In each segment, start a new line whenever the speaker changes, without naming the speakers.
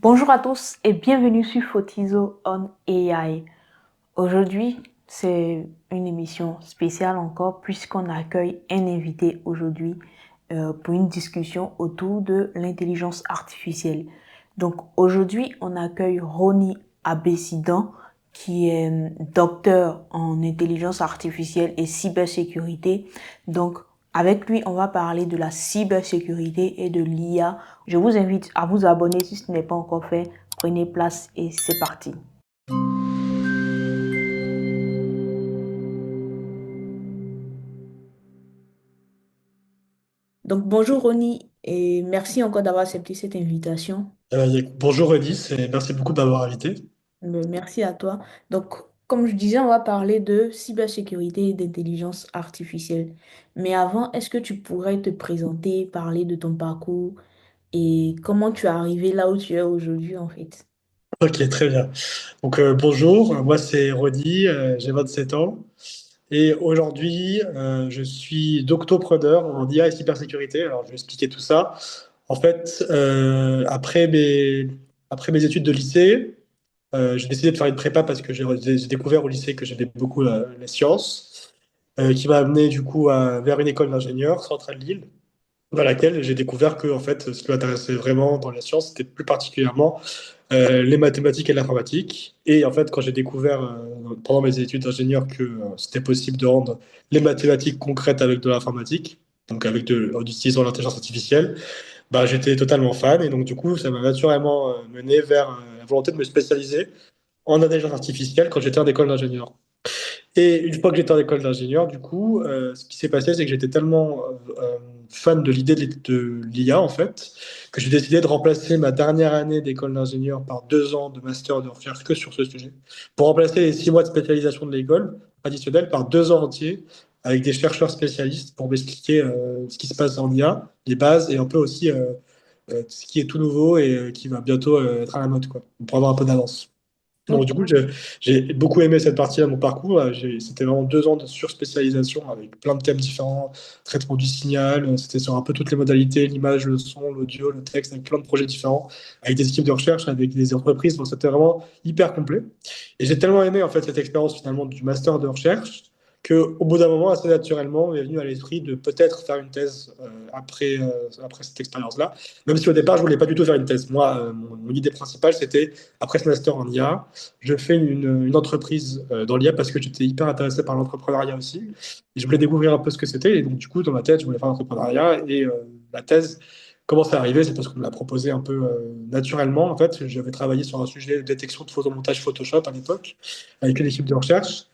Bonjour à tous et bienvenue sur Fotizo on AI. Aujourd'hui, c'est une émission spéciale encore puisqu'on accueille un invité aujourd'hui pour une discussion autour de l'intelligence artificielle. Donc aujourd'hui, on accueille Roni Abessidan qui est docteur en intelligence artificielle et cybersécurité. Donc avec lui, on va parler de la cybersécurité et de l'IA. Je vous invite à vous abonner si ce n'est pas encore fait. Prenez place et c'est parti. Donc bonjour Roni et merci encore d'avoir accepté cette invitation.
Bonjour Edis et merci beaucoup de m'avoir invité.
Merci à toi. Donc comme je disais, on va parler de cybersécurité et d'intelligence artificielle. Mais avant, est-ce que tu pourrais te présenter, parler de ton parcours et comment tu es arrivé là où tu es aujourd'hui en fait?
Ok, très bien. Bonjour, moi c'est Rodi, j'ai 27 ans et aujourd'hui je suis doctopreneur en IA et cybersécurité. Alors je vais expliquer tout ça. En fait, après mes études de lycée, j'ai décidé de faire une prépa parce que j'ai découvert au lycée que j'aimais beaucoup les sciences, qui m'a amené du coup vers une école d'ingénieur, Centrale Lille, dans laquelle j'ai découvert que en fait, ce qui m'intéressait vraiment dans les sciences, c'était plus particulièrement les mathématiques et l'informatique. Et en fait, quand j'ai découvert pendant mes études d'ingénieur que c'était possible de rendre les mathématiques concrètes avec de l'informatique, donc en utilisant l'intelligence artificielle, bah, j'étais totalement fan. Et donc, du coup, ça m'a naturellement mené vers la volonté de me spécialiser en intelligence artificielle quand j'étais en école d'ingénieur. Et une fois que j'étais en école d'ingénieur, du coup, ce qui s'est passé, c'est que j'étais tellement fan de l'idée de l'IA, en fait, que j'ai décidé de remplacer ma dernière année d'école d'ingénieur par 2 ans de master de recherche que sur ce sujet, pour remplacer les 6 mois de spécialisation de l'école traditionnelle par 2 ans entiers avec des chercheurs spécialistes pour m'expliquer ce qui se passe en IA, les bases et un peu aussi ce qui est tout nouveau et qui va bientôt être à la mode, quoi, pour avoir un peu d'avance. Donc, du coup, j'ai beaucoup aimé cette partie-là de mon parcours. C'était vraiment 2 ans de surspécialisation avec plein de thèmes différents, traitement du signal. C'était sur un peu toutes les modalités, l'image, le son, l'audio, le texte, avec plein de projets différents, avec des équipes de recherche, avec des entreprises. Donc, c'était vraiment hyper complet. Et j'ai tellement aimé, en fait, cette expérience finalement du master de recherche qu'au bout d'un moment, assez naturellement, m'est venu à l'esprit de peut-être faire une thèse après cette expérience-là. Même si au départ, je voulais pas du tout faire une thèse. Moi, mon idée principale, c'était, après ce master en IA, je fais une entreprise dans l'IA parce que j'étais hyper intéressé par l'entrepreneuriat aussi. Et je voulais découvrir un peu ce que c'était. Et donc, du coup, dans ma tête, je voulais faire l'entrepreneuriat. Et la thèse, comment c'est arrivé? C'est parce qu'on me l'a proposé un peu naturellement. En fait, j'avais travaillé sur un sujet de détection de photomontage Photoshop à l'époque avec une équipe de recherche.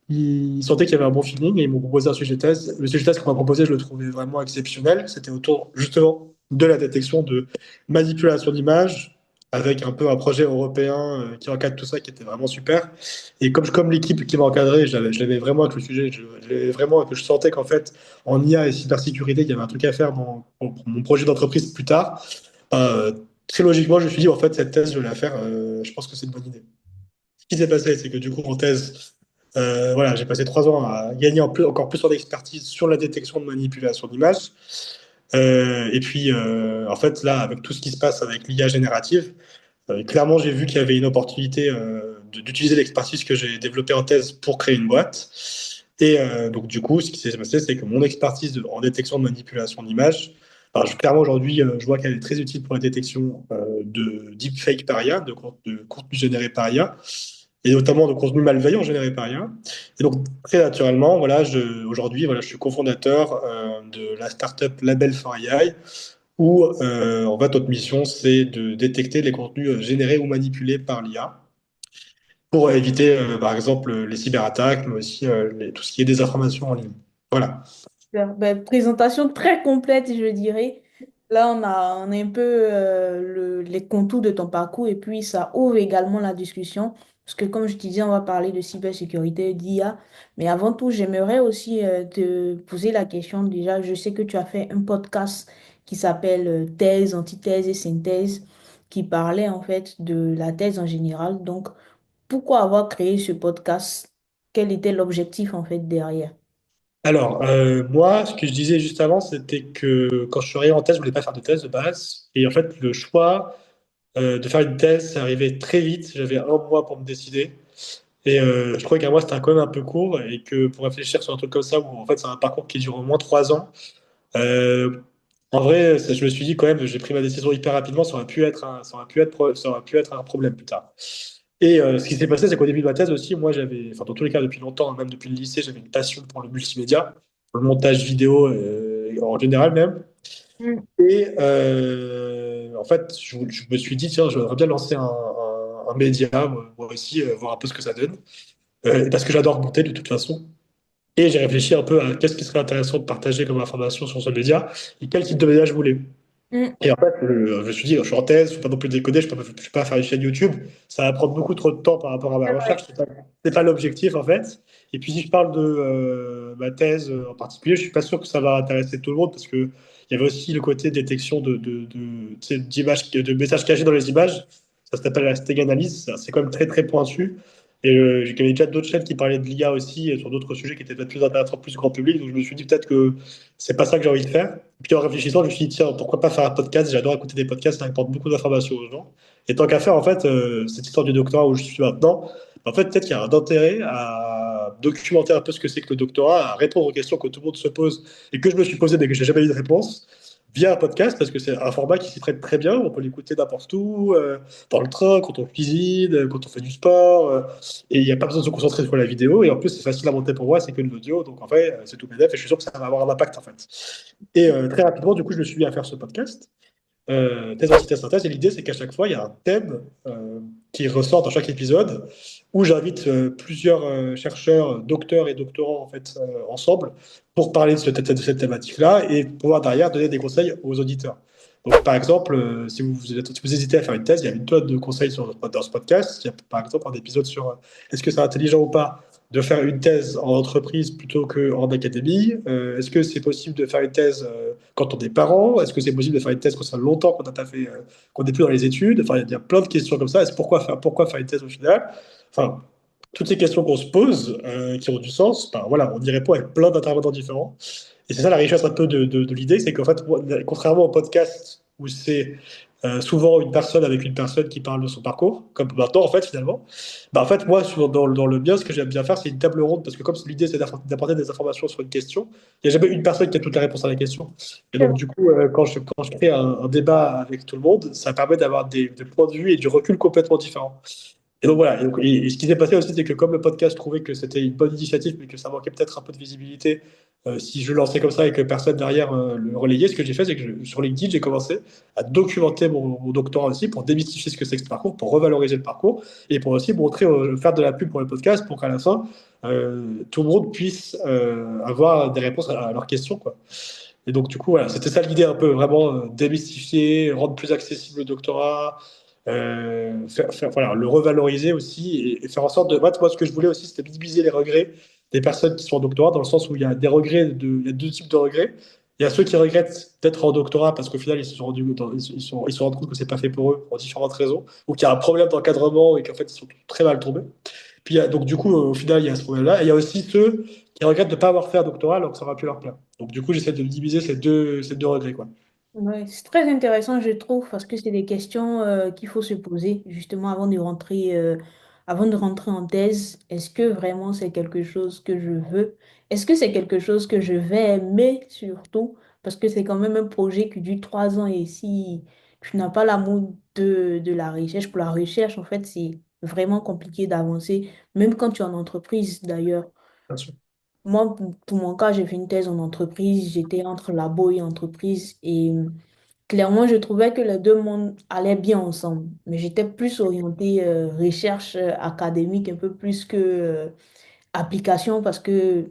Ils sentaient qu'il y avait un bon feeling et ils m'ont proposé un sujet de thèse. Le sujet de thèse qu'on m'a proposé, je le trouvais vraiment exceptionnel. C'était autour justement de la détection de manipulation d'images avec un peu un projet européen qui encadre tout ça qui était vraiment super. Et comme l'équipe qui m'a encadré, je l'avais vraiment avec le sujet, je l'avais vraiment, que je sentais qu'en fait, en IA et cybersécurité, il y avait un truc à faire pour mon projet d'entreprise plus tard. Euh, Très logiquement, je me suis dit, en fait, cette thèse, je vais la faire, je pense que c'est une bonne idée. Ce qui s'est passé, c'est que du coup, en thèse, voilà, j'ai passé 3 ans à gagner encore plus en expertise sur la détection de manipulation d'images. Et puis, en fait, là, avec tout ce qui se passe avec l'IA générative, clairement, j'ai vu qu'il y avait une opportunité d'utiliser l'expertise que j'ai développée en thèse pour créer une boîte. Et donc, du coup, ce qui s'est passé, c'est que mon expertise en détection de manipulation d'images, alors, clairement, aujourd'hui, je vois qu'elle est très utile pour la détection de deepfake par IA, de contenu généré par IA, et notamment de contenu malveillant généré par IA. Et donc, très naturellement, voilà, aujourd'hui, voilà, je suis cofondateur de la startup Label for AI, où en fait notre mission c'est de détecter les contenus générés ou manipulés par l'IA pour éviter par exemple les cyberattaques, mais aussi tout ce qui est désinformation en ligne. Voilà.
Super. Ben, présentation très complète, je dirais. Là, on a un peu les contours de ton parcours et puis ça ouvre également la discussion. Parce que comme je disais, on va parler de cybersécurité, d'IA. Mais avant tout, j'aimerais aussi te poser la question. Déjà, je sais que tu as fait un podcast qui s'appelle Thèse, antithèse et synthèse, qui parlait en fait de la thèse en général. Donc, pourquoi avoir créé ce podcast? Quel était l'objectif en fait derrière?
Alors, moi, ce que je disais juste avant, c'était que quand je suis arrivé en thèse, je voulais pas faire de thèse de base. Et en fait, le choix De faire une thèse, c'est arrivé très vite. J'avais un mois pour me décider. Et je trouvais qu'un mois, c'était quand même un peu court. Et que pour réfléchir sur un truc comme ça, où en fait, c'est un parcours qui dure au moins 3 ans, euh, en vrai, je me suis dit quand même, j'ai pris ma décision hyper rapidement. Ça aurait pu être un problème plus tard. Et ce qui s'est passé, c'est qu'au début de ma thèse aussi, moi, j'avais, enfin, dans tous les cas, depuis longtemps, même depuis le lycée, j'avais une passion pour le multimédia, pour le montage vidéo, en général même.
Mm.
Et en fait, je me suis dit, tiens, j'aimerais bien lancer un média, moi aussi, voir un peu ce que ça donne. Parce que j'adore monter de toute façon. Et j'ai réfléchi un peu à qu'est-ce qui serait intéressant de partager comme information sur ce média et quel type de média je voulais.
Mm.
Et en fait, je me suis dit, je suis en thèse, il ne faut pas non plus déconner, je peux pas faire une chaîne YouTube. Ça va prendre beaucoup trop de temps par rapport à ma recherche. C'est pas l'objectif, en fait. Et puis, si je parle de ma thèse en particulier, je suis pas sûr que ça va intéresser tout le monde parce que il y avait aussi le côté détection tu sais, d'images, de messages cachés dans les images. Ça s'appelle la steg analyse. C'est quand même très, très pointu. Et j'ai connais déjà d'autres chaînes qui parlaient de l'IA aussi sur d'autres sujets qui étaient peut-être plus intéressants, plus grand public. Donc, je me suis dit peut-être que c'est pas ça que j'ai envie de faire. Puis en réfléchissant, je me suis dit, tiens, pourquoi pas faire un podcast? J'adore écouter des podcasts, ça apporte beaucoup d'informations aux gens. Et tant qu'à faire, en fait, cette histoire du doctorat où je suis maintenant, en fait, peut-être qu'il y a un intérêt à documenter un peu ce que c'est que le doctorat, à répondre aux questions que tout le monde se pose et que je me suis posé mais que j'ai jamais eu de réponse via un podcast parce que c'est un format qui s'y prête très bien. On peut l'écouter n'importe où, dans le train, quand on cuisine, quand on fait du sport. Et il n'y a pas besoin de se concentrer sur la vidéo. Et en plus, c'est facile à monter pour moi, c'est que de l'audio. Donc en fait, c'est tout PDF et je suis sûr que ça va avoir un impact en fait. Et très rapidement, du coup, je me suis mis à faire ce podcast, thèse, antithèse, synthèse. Et l'idée, c'est qu'à chaque fois, il y a un thème qui ressort dans chaque épisode où j'invite plusieurs chercheurs, docteurs et doctorants en fait, ensemble pour parler de cette thématique-là et pouvoir derrière donner des conseils aux auditeurs. Donc, par exemple, si vous hésitez à faire une thèse, il y a une tonne de conseils dans ce podcast. Il y a par exemple un épisode sur est-ce que c'est intelligent ou pas de faire une thèse en entreprise plutôt qu'en académie. Est-ce que c'est possible de faire une thèse quand on est parent? Est-ce que c'est possible de faire une thèse quand ça fait longtemps qu'on n'a pas fait, qu'on n'est plus dans les études? Enfin, il y a plein de questions comme ça. Pourquoi faire une thèse au final? Enfin, toutes ces questions qu'on se pose, qui ont du sens, ben, voilà, on y répond avec plein d'intervenants différents. Et c'est ça la richesse un peu de l'idée, c'est qu'en fait, contrairement au podcast où c'est souvent une personne avec une personne qui parle de son parcours, comme maintenant en fait finalement, bah, en fait moi dans le mien, ce que j'aime bien faire, c'est une table ronde, parce que comme l'idée c'est d'apporter des informations sur une question, il n'y a jamais une personne qui a toute la réponse à la question. Et donc du coup, quand je crée un débat avec tout le monde, ça permet d'avoir des points de vue et du recul complètement différents. Et donc voilà, et ce qui s'est passé aussi, c'est que comme le podcast trouvait que c'était une bonne initiative, mais que ça manquait peut-être un peu de visibilité, si je le lançais comme ça et que personne derrière le relayait, ce que j'ai fait, c'est que sur LinkedIn, j'ai commencé à documenter mon doctorat aussi pour démystifier ce que c'est que ce parcours, pour revaloriser le parcours et pour aussi montrer, faire de la pub pour le podcast pour qu'à la fin, tout le monde puisse avoir des réponses à leurs questions, quoi. Et donc, du coup, voilà, c'était ça l'idée un peu, vraiment démystifier, rendre plus accessible le doctorat, voilà, le revaloriser aussi et faire en sorte de. Moi, ce que je voulais aussi, c'était minimiser les regrets des personnes qui sont en doctorat, dans le sens où il y a des regrets, il y a deux types de regrets. Il y a ceux qui regrettent d'être en doctorat parce qu'au final, ils se sont ils se rendent compte que c'est pas fait pour eux pour différentes raisons, ou qu'il y a un problème d'encadrement et qu'en fait, ils sont très mal tombés. Puis, donc, du coup, au final, il y a ce problème-là. Et il y a aussi ceux qui regrettent de ne pas avoir fait un doctorat alors que ça aurait pu leur plaire. Donc, du coup, j'essaie de diviser ces deux regrets, quoi.
Ouais, c'est très intéressant, je trouve, parce que c'est des questions qu'il faut se poser justement avant de rentrer en thèse. Est-ce que vraiment c'est quelque chose que je veux? Est-ce que c'est quelque chose que je vais aimer surtout? Parce que c'est quand même un projet qui dure 3 ans et si tu n'as pas l'amour de la recherche, pour la recherche, en fait, c'est vraiment compliqué d'avancer, même quand tu es en entreprise d'ailleurs.
Bien sûr.
Moi, pour mon cas, j'ai fait une thèse en entreprise, j'étais entre labo et entreprise et clairement, je trouvais que les deux mondes allaient bien ensemble. Mais j'étais plus orientée recherche académique un peu plus que application parce que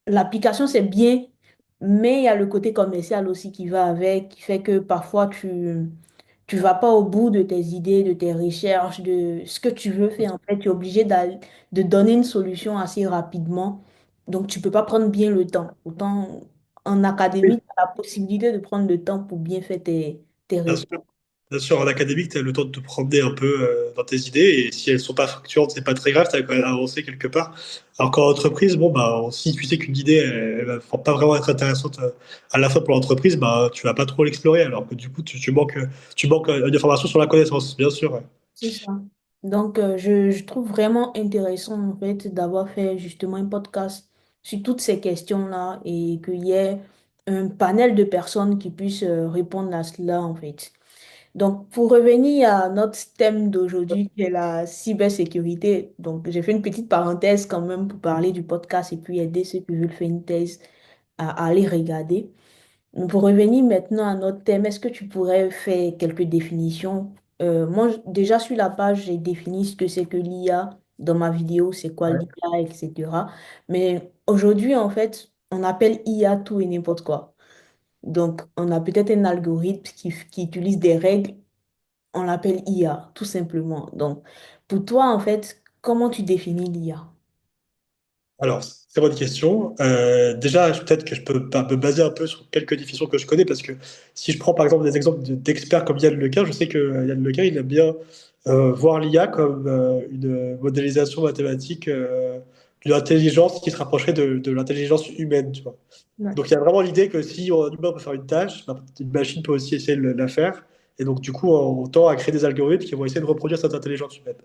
l'application, c'est bien, mais il y a le côté commercial aussi qui va avec, qui fait que parfois tu vas pas au bout de tes idées, de tes recherches, de ce que tu veux faire. En fait, tu es obligé de donner une solution assez rapidement. Donc, tu peux pas prendre bien le temps. Autant en académie, tu as la possibilité de prendre le temps pour bien faire tes
Bien sûr.
recherches.
Bien sûr, en académique, tu as le temps de te promener un peu dans tes idées, et si elles sont pas fructueuses, c'est pas très grave, tu as quand même avancé quelque part. Alors qu'en entreprise, bon, bah, si tu sais qu'une idée, elle va pas vraiment être intéressante à la fois pour l'entreprise, bah, tu vas pas trop l'explorer, alors que du coup, tu manques d'informations sur la connaissance, bien sûr. Ouais.
C'est ça. Donc, je trouve vraiment intéressant, en fait, d'avoir fait justement un podcast sur toutes ces questions-là et qu'il y ait un panel de personnes qui puissent répondre à cela, en fait. Donc, pour revenir à notre thème d'aujourd'hui, qui est la cybersécurité, donc j'ai fait une petite parenthèse quand même pour parler du podcast et puis aider ceux qui veulent faire une thèse à aller regarder. Pour revenir maintenant à notre thème, est-ce que tu pourrais faire quelques définitions? Moi, déjà sur la page, j'ai défini ce que c'est que l'IA. Dans ma vidéo, c'est quoi
Ouais.
l'IA, etc. Mais aujourd'hui, en fait, on appelle IA tout et n'importe quoi. Donc, on a peut-être un algorithme qui utilise des règles, on l'appelle IA, tout simplement. Donc, pour toi, en fait, comment tu définis l'IA?
Alors, très bonne question. Déjà, peut-être que je peux me baser un peu sur quelques définitions que je connais, parce que si je prends par exemple des exemples d'experts comme Yann Lequin, je sais que Yann Lequin, il aime bien voir l'IA comme une modélisation mathématique d'une intelligence qui se rapprocherait de l'intelligence humaine, tu vois.
Ouais.
Donc il y a vraiment l'idée que si un humain peut faire une tâche, bah, une machine peut aussi essayer de la faire. Et donc du coup, on tend à créer des algorithmes qui vont essayer de reproduire cette intelligence humaine.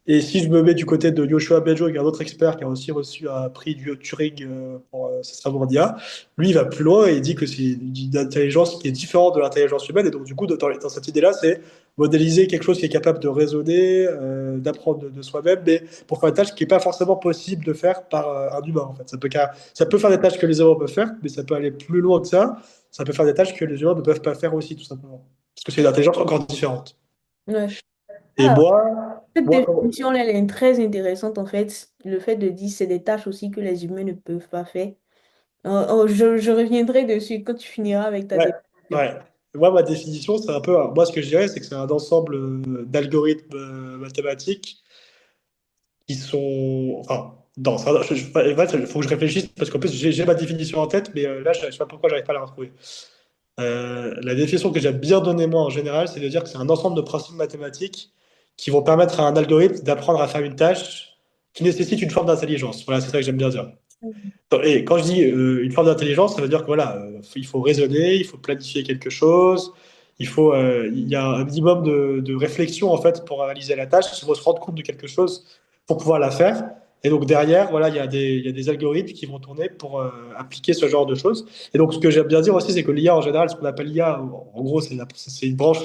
Et si je me mets du côté de Yoshua Bengio, qui est un autre expert qui a aussi reçu un prix du Turing pour ses travaux en IA, lui, il va plus loin et il dit que c'est une intelligence qui est différente de l'intelligence humaine. Et donc, du coup, dans cette idée-là, c'est modéliser quelque chose qui est capable de raisonner, d'apprendre de soi-même, mais pour faire une tâche qui n'est pas forcément possible de faire par un humain, en fait. Ça peut faire des tâches que les humains peuvent faire, mais ça peut aller plus loin que ça. Ça peut faire des tâches que les humains ne peuvent pas faire aussi, tout simplement. Parce que c'est une intelligence encore différente.
Ouais.
Et
Ah, cette
moi,
définition-là, elle est très intéressante, en fait. Le fait de dire c'est des tâches aussi que les humains ne peuvent pas faire. Je reviendrai dessus quand tu finiras avec ta
Ouais,
définition.
ouais. Moi, ma définition, c'est un peu. Moi, ce que je dirais, c'est que c'est un ensemble d'algorithmes mathématiques qui sont. Enfin, non, en fait, il faut que je réfléchisse parce qu'en plus, j'ai ma définition en tête, mais là, je ne sais pas pourquoi j'arrive pas à la retrouver. La définition que j'ai bien donnée, moi, en général, c'est de dire que c'est un ensemble de principes mathématiques qui vont permettre à un algorithme d'apprendre à faire une tâche qui nécessite une forme d'intelligence. Voilà, c'est ça que j'aime bien dire.
Mhm.
Et quand je dis une forme d'intelligence, ça veut dire que voilà, il faut raisonner, il faut planifier quelque chose, il y a un minimum de réflexion en fait pour réaliser la tâche. Il faut se rendre compte de quelque chose pour pouvoir la faire. Et donc derrière, voilà, il y a des algorithmes qui vont tourner pour appliquer ce genre de choses. Et donc ce que j'aime bien dire aussi, c'est que l'IA en général, ce qu'on appelle l'IA, en gros, c'est une branche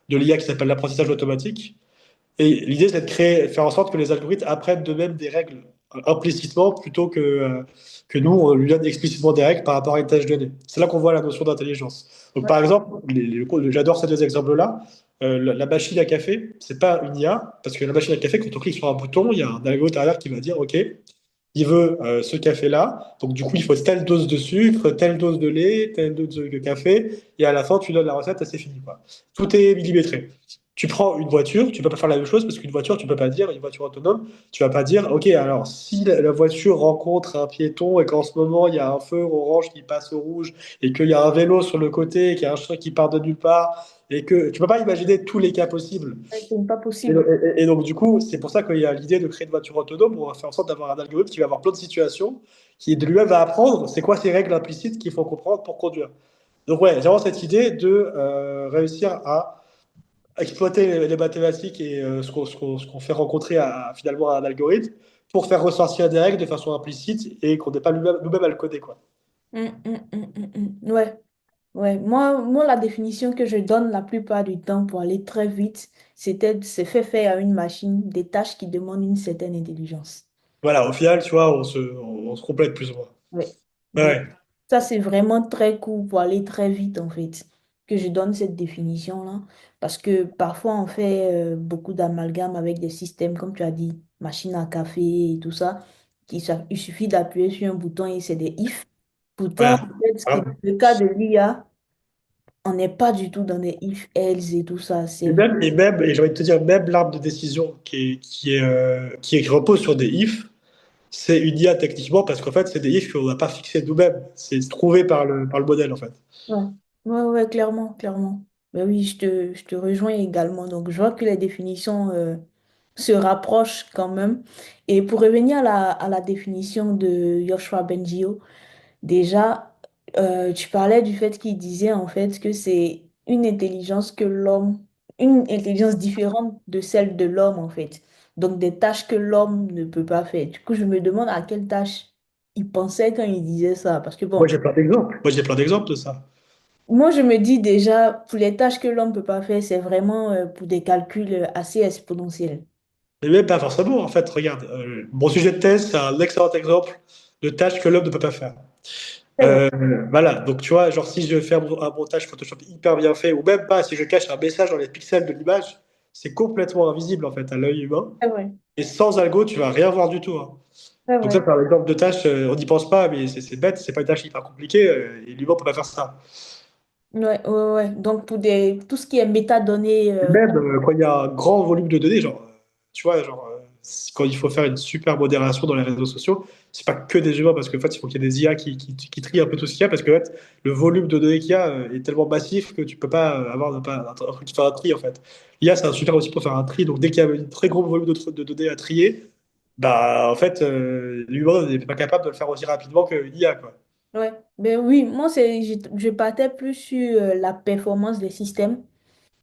de l'IA qui s'appelle l'apprentissage automatique. Et l'idée, c'est de faire en sorte que les algorithmes apprennent d'eux-mêmes des règles implicitement plutôt que nous, on lui donne explicitement des règles par rapport à une tâche donnée. C'est là qu'on voit la notion d'intelligence. Donc,
Ouais.
par exemple, j'adore ces deux exemples-là. La machine à café, c'est pas une IA, parce que la machine à café, quand on clique sur un bouton, il y a un algorithme derrière qui va dire, OK, il veut ce café-là, donc du coup, il faut telle dose de sucre, telle dose de lait, telle dose de café, et à la fin, tu donnes la recette et c'est fini, quoi. Tout est millimétré. Tu prends une voiture, tu peux pas faire la même chose parce qu'une voiture, tu peux pas dire, une voiture autonome, tu vas pas dire, ok, alors si la voiture rencontre un piéton et qu'en ce moment il y a un feu orange qui passe au rouge et qu'il y a un vélo sur le côté, qu'il y a un chien qui part de nulle part et que tu peux pas imaginer tous les cas possibles.
Ouais, c'est pas
Et,
possible.
et donc du coup, c'est pour ça qu'il y a l'idée de créer une voiture autonome. On va faire en sorte d'avoir un algorithme qui va avoir plein de situations, qui de lui-même va apprendre c'est quoi ces règles implicites qu'il faut comprendre pour conduire. Donc ouais, j'ai vraiment cette idée de réussir à exploiter les mathématiques et ce qu'on fait rencontrer finalement à un algorithme pour faire ressortir des règles de façon implicite et qu'on n'ait pas nous-mêmes à le coder, quoi.
Ouais, ouais. Moi, la définition que je donne la plupart du temps pour aller très vite, c'est fait faire à une machine des tâches qui demandent une certaine intelligence.
Voilà, au final, tu vois, on se complète plus ou moins.
Ouais. Donc,
Ouais,
ça, c'est vraiment très cool pour aller très vite, en fait, que je donne cette définition-là. Parce que parfois, on fait beaucoup d'amalgames avec des systèmes, comme tu as dit, machine à café et tout ça, il suffit d'appuyer sur un bouton et c'est des if. Pourtant,
voilà.
peut-être que
Voilà.
dans le cas de l'IA, on n'est pas du tout dans les if, else et tout ça.
Et j'ai envie de te dire, même l'arbre de décision qui repose sur des ifs, c'est une IA techniquement parce qu'en fait, c'est des ifs qu'on n'a pas fixés nous-mêmes. C'est trouvé par le modèle, en fait.
Ouais, ouais, ouais, clairement, clairement. Ben oui, je te rejoins également. Donc, je vois que les définitions se rapprochent quand même. Et pour revenir à la définition de Yoshua Bengio, déjà, tu parlais du fait qu'il disait en fait que c'est une intelligence différente de celle de l'homme en fait. Donc, des tâches que l'homme ne peut pas faire. Du coup, je me demande à quelle tâche il pensait quand il disait ça. Parce que
Moi,
bon,
j'ai plein d'exemples. Moi, j'ai plein d'exemples de ça.
moi, je me dis déjà, pour les tâches que l'homme ne peut pas faire, c'est vraiment pour des calculs assez exponentiels.
Mais même pas forcément, en fait. Regarde, mon sujet de thèse, c'est un excellent exemple de tâches que l'homme ne peut pas faire.
C'est vrai,
Euh, voilà, donc tu vois, genre si je fais un montage Photoshop hyper bien fait, ou même pas, si je cache un message dans les pixels de l'image, c'est complètement invisible en fait à l'œil humain.
c'est vrai,
Et sans algo, tu vas rien voir du tout, hein.
c'est
Donc ça,
vrai.
par exemple de tâche, on n'y pense pas, mais c'est bête, c'est pas une tâche hyper compliquée, et l'humain peut pas faire ça.
Ouais, ouais, ouais. Donc, pour tout ce qui est métadonnées,
Et même quand il y a un grand volume de données, genre, tu vois, genre, quand il faut faire une super modération dans les réseaux sociaux, c'est pas que des humains, parce qu'en fait, il faut qu'il y ait des IA qui trient un peu tout ce qu'il y a, parce que en fait, le volume de données qu'il y a est tellement massif que tu peux pas avoir un truc qui fait un tri, en fait. L'IA, c'est un super outil pour faire un tri, donc dès qu'il y a un très gros volume de données à trier, bah, en fait, l'humain n'est pas capable de le faire aussi rapidement que l'IA, quoi.
ouais. Ben oui, moi, je partais plus sur la performance des systèmes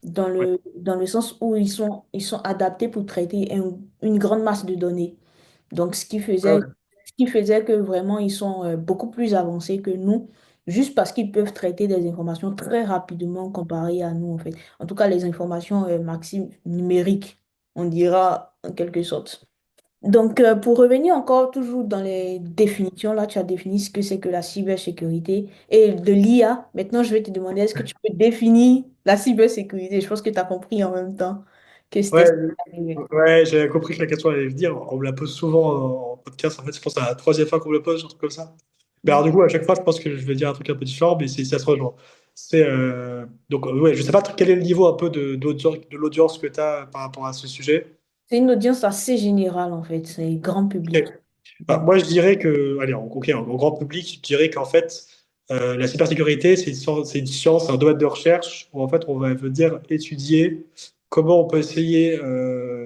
Ouais,
dans le sens où ils sont adaptés pour traiter une grande masse de données. Donc,
ouais,
ce qui faisait que vraiment, ils sont beaucoup plus avancés que nous, juste parce qu'ils peuvent traiter des informations très rapidement comparé à nous, en fait. En tout cas, les informations numériques, on dira en quelque sorte. Donc, pour revenir encore toujours dans les définitions, là, tu as défini ce que c'est que la cybersécurité et de l'IA. Maintenant, je vais te demander, est-ce que tu peux définir la cybersécurité? Je pense que tu as compris en même temps que c'était
ouais,
ça.
ouais, j'ai compris que la question allait venir. On me la pose souvent en podcast. En fait, je pense à la troisième fois qu'on me la pose, un truc comme ça. Mais alors, du coup, à chaque fois, je pense que je vais dire un truc un peu différent, mais ça se rejoint. Donc, ouais, je sais pas quel est le niveau un peu de l'audience que tu as par rapport à ce sujet.
C'est une audience assez générale, en fait. C'est grand
Ok.
public.
Bah,
Donc,
moi, je dirais que, allez, ok, en grand public, je dirais qu'en fait, la cybersécurité, c'est une science, un domaine de recherche où en fait, veut dire étudier comment on peut essayer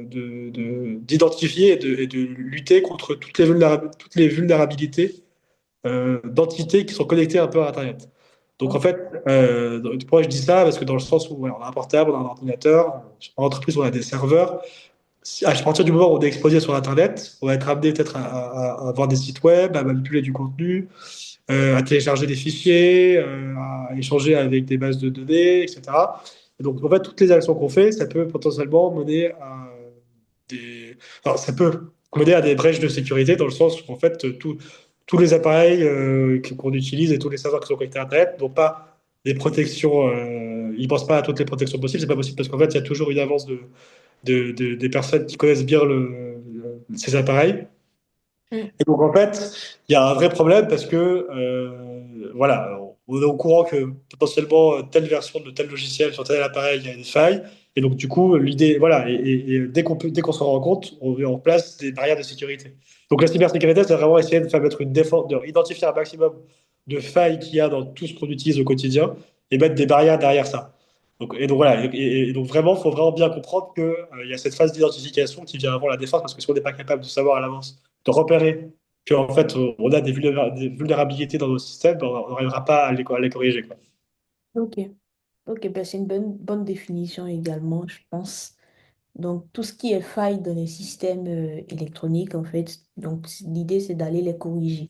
d'identifier et de lutter contre toutes les vulnérabilités d'entités qui sont connectées un peu à Internet. Donc en
ok.
fait, pourquoi je dis ça? Parce que dans le sens où voilà, on a un portable, on a un ordinateur, en entreprise, on a des serveurs, à partir du moment où on est exposé sur Internet, on va être amené peut-être à voir des sites web, à manipuler du contenu, à télécharger des fichiers, à échanger avec des bases de données, etc. Et donc, en fait, toutes les actions qu'on fait, ça peut potentiellement mener à des... Alors, ça peut mener à des brèches de sécurité dans le sens où, en fait, tous les appareils qu'on utilise et tous les serveurs qui sont connectés à Internet n'ont pas des protections, ils ne pensent pas à toutes les protections possibles. C'est pas possible parce qu'en fait, il y a toujours une avance des personnes qui connaissent bien ces appareils.
Mm.
Et donc, en fait, il y a un vrai problème parce que, voilà, on est au courant que potentiellement telle version de tel logiciel sur tel appareil, il y a des failles. Et donc, du coup, l'idée, voilà, et dès qu'on s'en rend compte, on met en place des barrières de sécurité. Donc, la cybersécurité, c'est vraiment essayer de faire mettre une défense, d'identifier un maximum de failles qu'il y a dans tout ce qu'on utilise au quotidien et mettre des barrières derrière ça. Donc voilà, et donc vraiment, il faut vraiment bien comprendre qu'il y a cette phase d'identification qui vient avant la défense, parce que si on n'est pas capable de savoir à l'avance, de repérer qu'en fait, on a des vulnérabilités dans nos systèmes, ben, on n'arrivera pas à les corriger, quoi.
Ok. Ok, ben c'est une bonne définition également, je pense. Donc, tout ce qui est faille dans les systèmes électroniques, en fait, donc l'idée, c'est d'aller les corriger.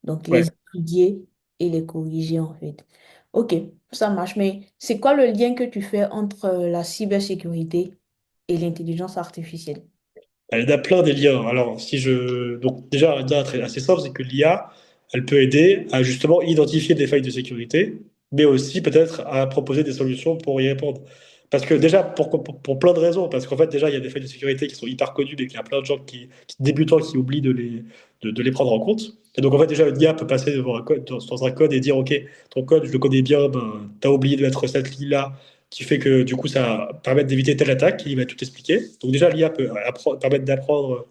Donc,
Ouais.
les étudier et les corriger, en fait. Ok, ça marche. Mais c'est quoi le lien que tu fais entre la cybersécurité et l'intelligence artificielle?
Il y en a plein des liens. Alors, donc, déjà, un lien assez simple, c'est que l'IA, elle peut aider à justement identifier des failles de sécurité, mais aussi peut-être à proposer des solutions pour y répondre. Parce que déjà, pour plein de raisons, parce qu'en fait, déjà, il y a des failles de sécurité qui sont hyper connues, mais qu'il y a plein de gens débutants qui oublient de les prendre en compte. Et donc, en fait, déjà, l'IA peut passer devant un code, dans un code et dire, OK, ton code, je le connais bien, ben, tu as oublié de mettre cette ligne-là qui fait que du coup ça permet d'éviter telle attaque, il va tout expliquer. Donc déjà l'IA peut permettre d'apprendre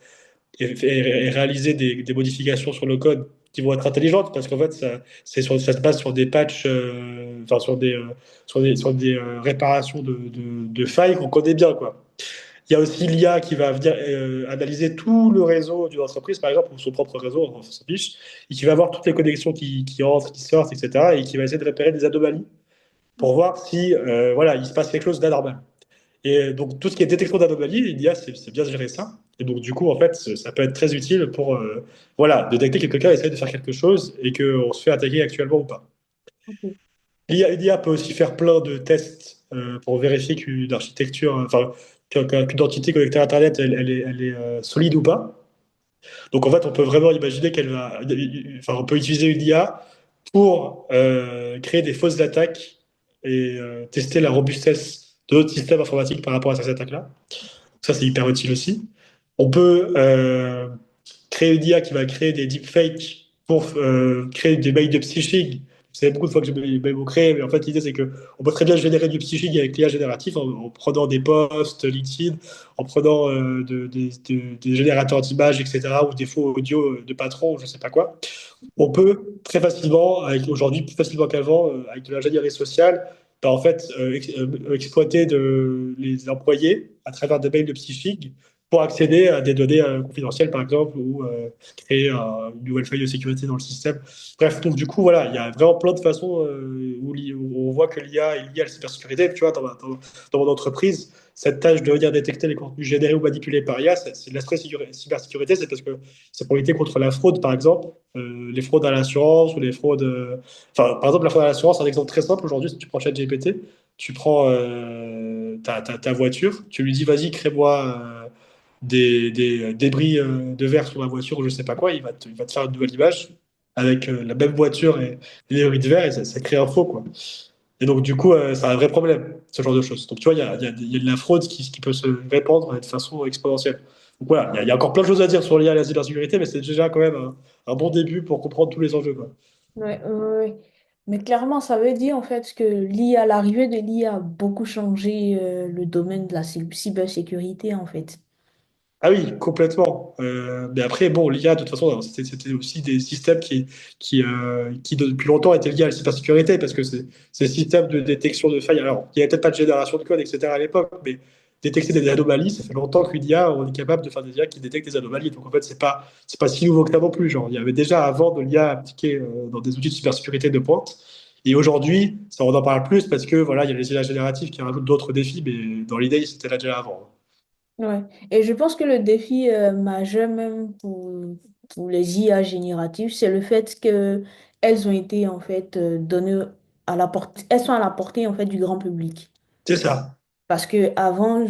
et réaliser des modifications sur le code qui vont être intelligentes parce qu'en fait, ça se base sur des patchs, enfin, sur des réparations de failles qu'on connaît bien, quoi. Il y a aussi l'IA qui va venir analyser tout le réseau d'une entreprise, par exemple, ou son propre réseau, on s'en fiche, et qui va voir toutes les connexions qui entrent, qui sortent, etc., et qui va essayer de repérer des anomalies pour voir si voilà, il se passe quelque chose d'anormal. Et donc, tout ce qui est détection d'anomalies, l'IA, c'est bien gérer ça. Et donc, du coup, en fait, ça peut être très utile pour voilà, détecter que quelqu'un essaie de faire quelque chose et qu'on se fait attaquer actuellement ou pas.
Ok.
L'IA peut aussi faire plein de tests pour vérifier qu'une architecture, enfin, qu'une entité connectée à Internet, elle est solide ou pas. Donc, en fait, on peut vraiment imaginer enfin, on peut utiliser une IA pour créer des fausses attaques et tester la robustesse de notre système informatique par rapport à ces attaques-là. Ça, c'est hyper utile aussi. On peut créer une IA qui va créer des deepfakes pour créer des mails de phishing. C'est beaucoup de fois que j'ai des mails créés, mais en fait, l'idée, c'est que on peut très bien générer du phishing avec l'IA génératif en prenant des posts LinkedIn, en prenant des générateurs d'images, etc., ou des faux audios de patrons, je sais pas quoi. On peut très facilement, aujourd'hui plus facilement qu'avant, avec de l'ingénierie sociale, bah, en fait, exploiter les employés à travers des mails de phishing pour accéder à des données confidentielles, par exemple, ou créer une nouvelle faille de sécurité dans le système. Bref, donc du coup, voilà, il y a vraiment plein de façons où on voit que l'IA est liée à la cybersécurité. Tu vois, dans mon entreprise, cette tâche de venir détecter les contenus générés ou manipulés par IA, c'est de l'aspect cybersécurité, c'est parce que c'est pour lutter contre la fraude, par exemple, les fraudes à l'assurance ou les fraudes. Enfin, par exemple, la fraude à l'assurance, un exemple très simple aujourd'hui, si tu prends ChatGPT, tu prends ta voiture, tu lui dis, vas-y, crée-moi des débris de verre sur ma voiture ou je sais pas quoi, il va te faire une nouvelle image avec la même voiture et des débris de verre et ça crée un faux, quoi. Et donc, du coup, c'est un vrai problème, ce genre de choses. Donc, tu vois, il y a de la fraude qui peut se répandre de façon exponentielle. Donc, voilà, il y a encore plein de choses à dire sur l'IA et la cybersécurité, mais c'est déjà quand même un bon début pour comprendre tous les enjeux, quoi.
Ouais, ouais, ouais. Mais clairement, ça veut dire en fait que l'arrivée de l'IA a beaucoup changé le domaine de la cybersécurité en fait.
Ah oui, complètement. Mais après, bon, l'IA, de toute façon, c'était aussi des systèmes qui, depuis longtemps, étaient liés à la cybersécurité, parce que c'est ces systèmes de détection de failles. Alors, il n'y avait peut-être pas de génération de code, etc. à l'époque, mais détecter des anomalies, ça fait longtemps qu'une IA, on est capable de faire des IA qui détectent des anomalies. Donc, en fait, c'est pas si nouveau que ça non plus. Genre, il y avait déjà avant de l'IA appliquée dans des outils de cybersécurité de pointe. Et aujourd'hui, ça, on en parle plus parce que, voilà, il y a les IA génératives qui rajoutent d'autres défis, mais dans l'idée, c'était là déjà avant.
Ouais. Et je pense que le défi majeur même pour les IA génératives, c'est le fait que elles ont été en fait données à la portée, elles sont à la portée en fait du grand public.
C'est ça,
Parce que avant,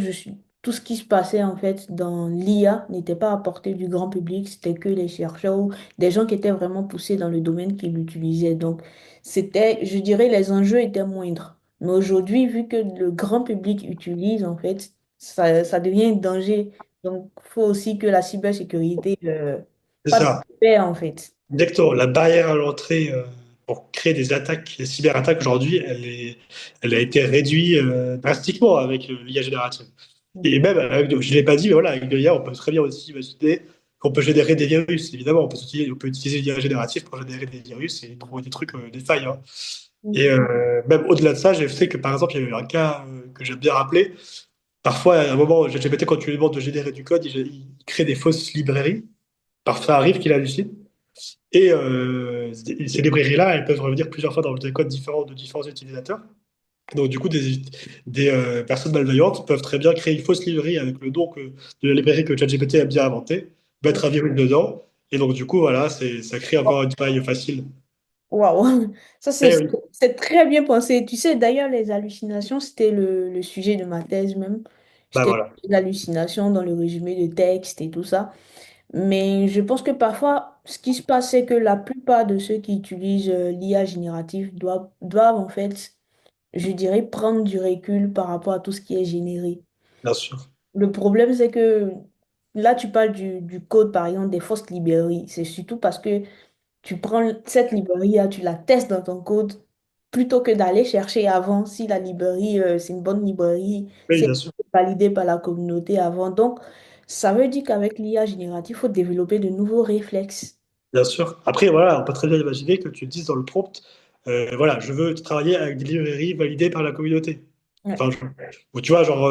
tout ce qui se passait en fait dans l'IA n'était pas à portée du grand public, c'était que les chercheurs ou des gens qui étaient vraiment poussés dans le domaine qui l'utilisaient. Donc, je dirais, les enjeux étaient moindres. Mais aujourd'hui, vu que le grand public utilise, en fait, ça devient un danger. Donc, il faut aussi que la cybersécurité
c'est
pas de
ça.
paix, en fait.
Exactement. La barrière à l'entrée pour créer des attaques, des cyberattaques aujourd'hui, elle a été réduite drastiquement avec l'IA générative. Et même, je ne l'ai pas dit, mais voilà, avec l'IA, on peut très bien aussi imaginer qu'on peut générer des virus. Évidemment, on peut utiliser l'IA générative pour générer des virus et trouver des trucs, des failles, hein. Et même au-delà de ça, je sais que par exemple, il y a eu un cas que j'aime bien rappeler. Parfois, à un moment, GPT, quand tu lui demandes de générer du code, il crée des fausses librairies. Parfois, ça arrive qu'il hallucine. Et ces librairies-là, elles peuvent revenir plusieurs fois dans des codes différents de différents utilisateurs. Donc, du coup, des personnes malveillantes peuvent très bien créer une fausse librairie avec le nom de la librairie que ChatGPT a bien inventée, mettre un virus dedans. Et donc, du coup, voilà, ça crée encore une faille facile.
Waouh, ça
Eh oui,
c'est très bien pensé. Tu sais, d'ailleurs, les hallucinations, c'était le sujet de ma thèse même.
bah
J'étais
voilà,
l'hallucination dans le résumé de texte et tout ça. Mais je pense que parfois, ce qui se passe, c'est que la plupart de ceux qui utilisent l'IA générative doivent en fait, je dirais, prendre du recul par rapport à tout ce qui est généré.
bien sûr.
Le problème, c'est que là, tu parles du code, par exemple, des fausses librairies. C'est surtout parce que tu prends cette librairie-là, tu la testes dans ton code, plutôt que d'aller chercher avant si la librairie, c'est une bonne librairie,
Oui,
si elle
bien sûr.
est validée par la communauté avant. Donc, ça veut dire qu'avec l'IA générative, il faut développer de nouveaux réflexes.
Bien sûr. Après, voilà, on peut très bien imaginer que tu dises dans le prompt, voilà, je veux travailler avec des librairies validées par la communauté.
Ouais.
Enfin, ou tu vois, genre,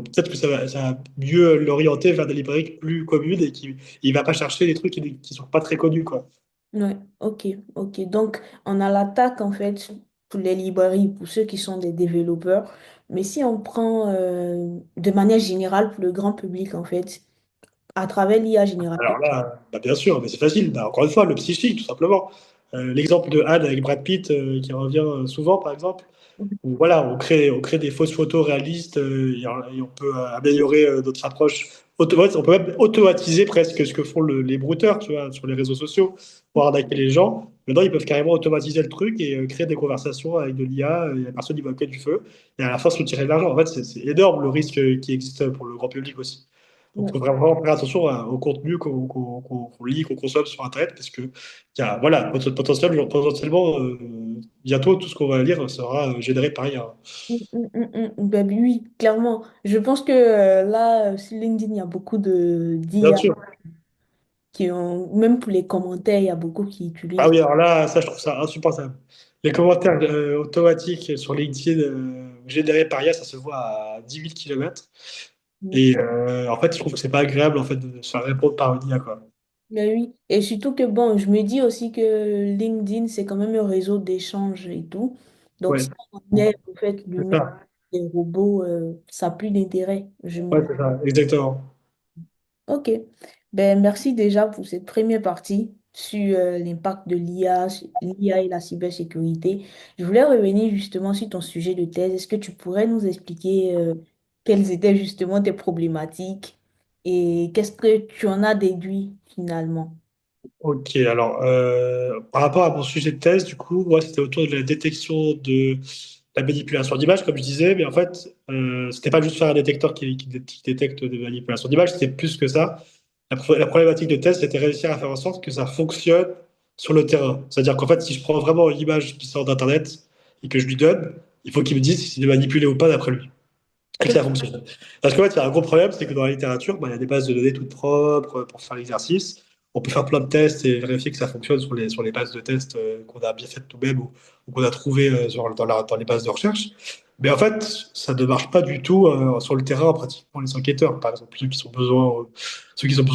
peut-être que ça va mieux l'orienter vers des librairies plus communes et qui il va pas chercher des trucs qui sont pas très connus, quoi.
Ouais, ok, ok. Donc, on a l'attaque, en fait, pour les librairies, pour ceux qui sont des développeurs. Mais si on prend de manière générale pour le grand public, en fait, à travers l'IA générative.
Alors là, bah, bien sûr, mais c'est facile. Bah, encore une fois, le psychique, tout simplement. L'exemple de Anne avec Brad Pitt qui revient souvent, par exemple, où voilà, on crée des fausses photos réalistes et on peut améliorer notre approche. Ouais, on peut même automatiser presque ce que font les brouteurs, tu vois, sur les réseaux sociaux pour arnaquer les gens. Maintenant, ils peuvent carrément automatiser le truc et créer des conversations avec de l'IA et la personne, il va du feu et à la fin, se retirer de l'argent. En fait, c'est énorme le risque qui existe pour le grand public aussi. Donc, il
Ouais.
faut vraiment faire attention au contenu qu'on lit, qu'on consomme sur Internet, parce que voilà, potentiellement, bientôt, tout ce qu'on va lire sera généré par IA.
Ben oui, clairement. Je pense que là, sur LinkedIn, il y a beaucoup de
Bien
d'IA
sûr.
qui ont, même pour les commentaires, il y a beaucoup qui
Ah
utilisent.
oui, alors là, ça, je trouve ça insupportable. Les commentaires automatiques sur LinkedIn générés par IA, ça se voit à 10 000 kilomètres. Et en fait, je trouve que c'est pas agréable en fait, de se faire répondre par une IA, quoi.
Ben oui. Et surtout que, bon, je me dis aussi que LinkedIn, c'est quand même un réseau d'échanges et tout. Donc,
Ouais,
si on est, en fait,
c'est
l'humain,
ça.
des robots, ça n'a plus d'intérêt.
Ouais, c'est ça, exactement.
Ok. Ben, merci déjà pour cette première partie sur l'impact de l'IA, l'IA et la cybersécurité. Je voulais revenir justement sur ton sujet de thèse. Est-ce que tu pourrais nous expliquer quelles étaient justement tes problématiques et qu'est-ce que tu en as déduit finalement?
Ok, alors par rapport à mon sujet de thèse, du coup, moi, c'était autour de la détection de la manipulation d'image, comme je disais, mais en fait, c'était pas juste faire un détecteur qui détecte des manipulations d'image, c'était plus que ça. La problématique de thèse, c'était réussir à faire en sorte que ça fonctionne sur le terrain. C'est-à-dire qu'en fait, si je prends vraiment une image qui sort d'Internet et que je lui donne, il faut qu'il me dise si c'est manipulé ou pas d'après lui et que ça fonctionne. Parce qu'en fait, il y a un gros problème, c'est que dans la littérature, bah, il y a des bases de données toutes propres pour faire l'exercice. On peut faire plein de tests et vérifier que ça fonctionne sur les bases de tests qu'on a bien faites nous-mêmes ou qu'on a trouvées dans les bases de recherche. Mais en fait, ça ne marche pas du tout sur le terrain en pratique pour les enquêteurs, par exemple, ceux qui ont besoin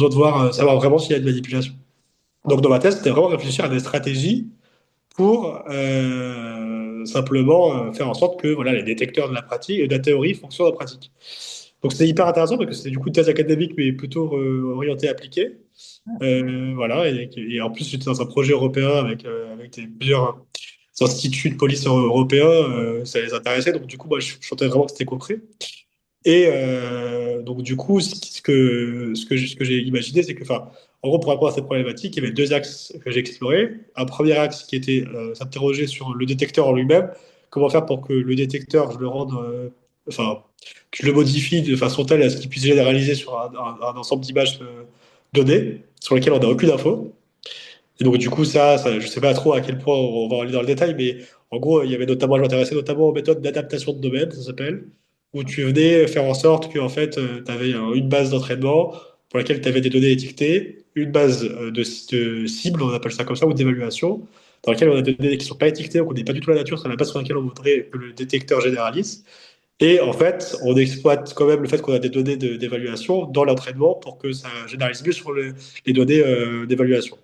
de voir, savoir vraiment s'il y a une manipulation. Donc, dans ma thèse, c'était vraiment réfléchir à des stratégies pour simplement faire en sorte que voilà, les détecteurs de la pratique et de la théorie fonctionnent en pratique. Donc c'était hyper intéressant parce que c'était du coup une thèse académique mais plutôt orientée appliquée. Voilà, et en plus j'étais dans un projet européen avec plusieurs instituts de police européens, ça les intéressait, donc du coup moi je sentais vraiment que c'était concret. Et donc, du coup, ce que j'ai imaginé, c'est que, enfin, en gros, pour répondre à cette problématique, il y avait deux axes que j'ai explorés. Un premier axe qui était s'interroger sur le détecteur en lui-même. Comment faire pour que le détecteur, je le rende, enfin, que je le modifie de façon telle à ce qu'il puisse généraliser sur un ensemble d'images données sur lesquelles on n'a aucune info. Et donc, du coup, je sais pas trop à quel point on va aller dans le détail, mais en gros, il y avait notamment, je m'intéressais notamment aux méthodes d'adaptation de domaine, ça s'appelle, où tu venais faire en sorte que, en fait, tu avais une base d'entraînement pour laquelle tu avais des données étiquetées, une base de cibles, on appelle ça comme ça, ou d'évaluation, dans laquelle on a des données qui sont pas étiquetées, donc on n'est pas du tout la nature, c'est la base sur laquelle on voudrait que le détecteur généralise. Et en fait, on exploite quand même le fait qu'on a des données d'évaluation dans l'entraînement pour que ça généralise mieux sur les données d'évaluation.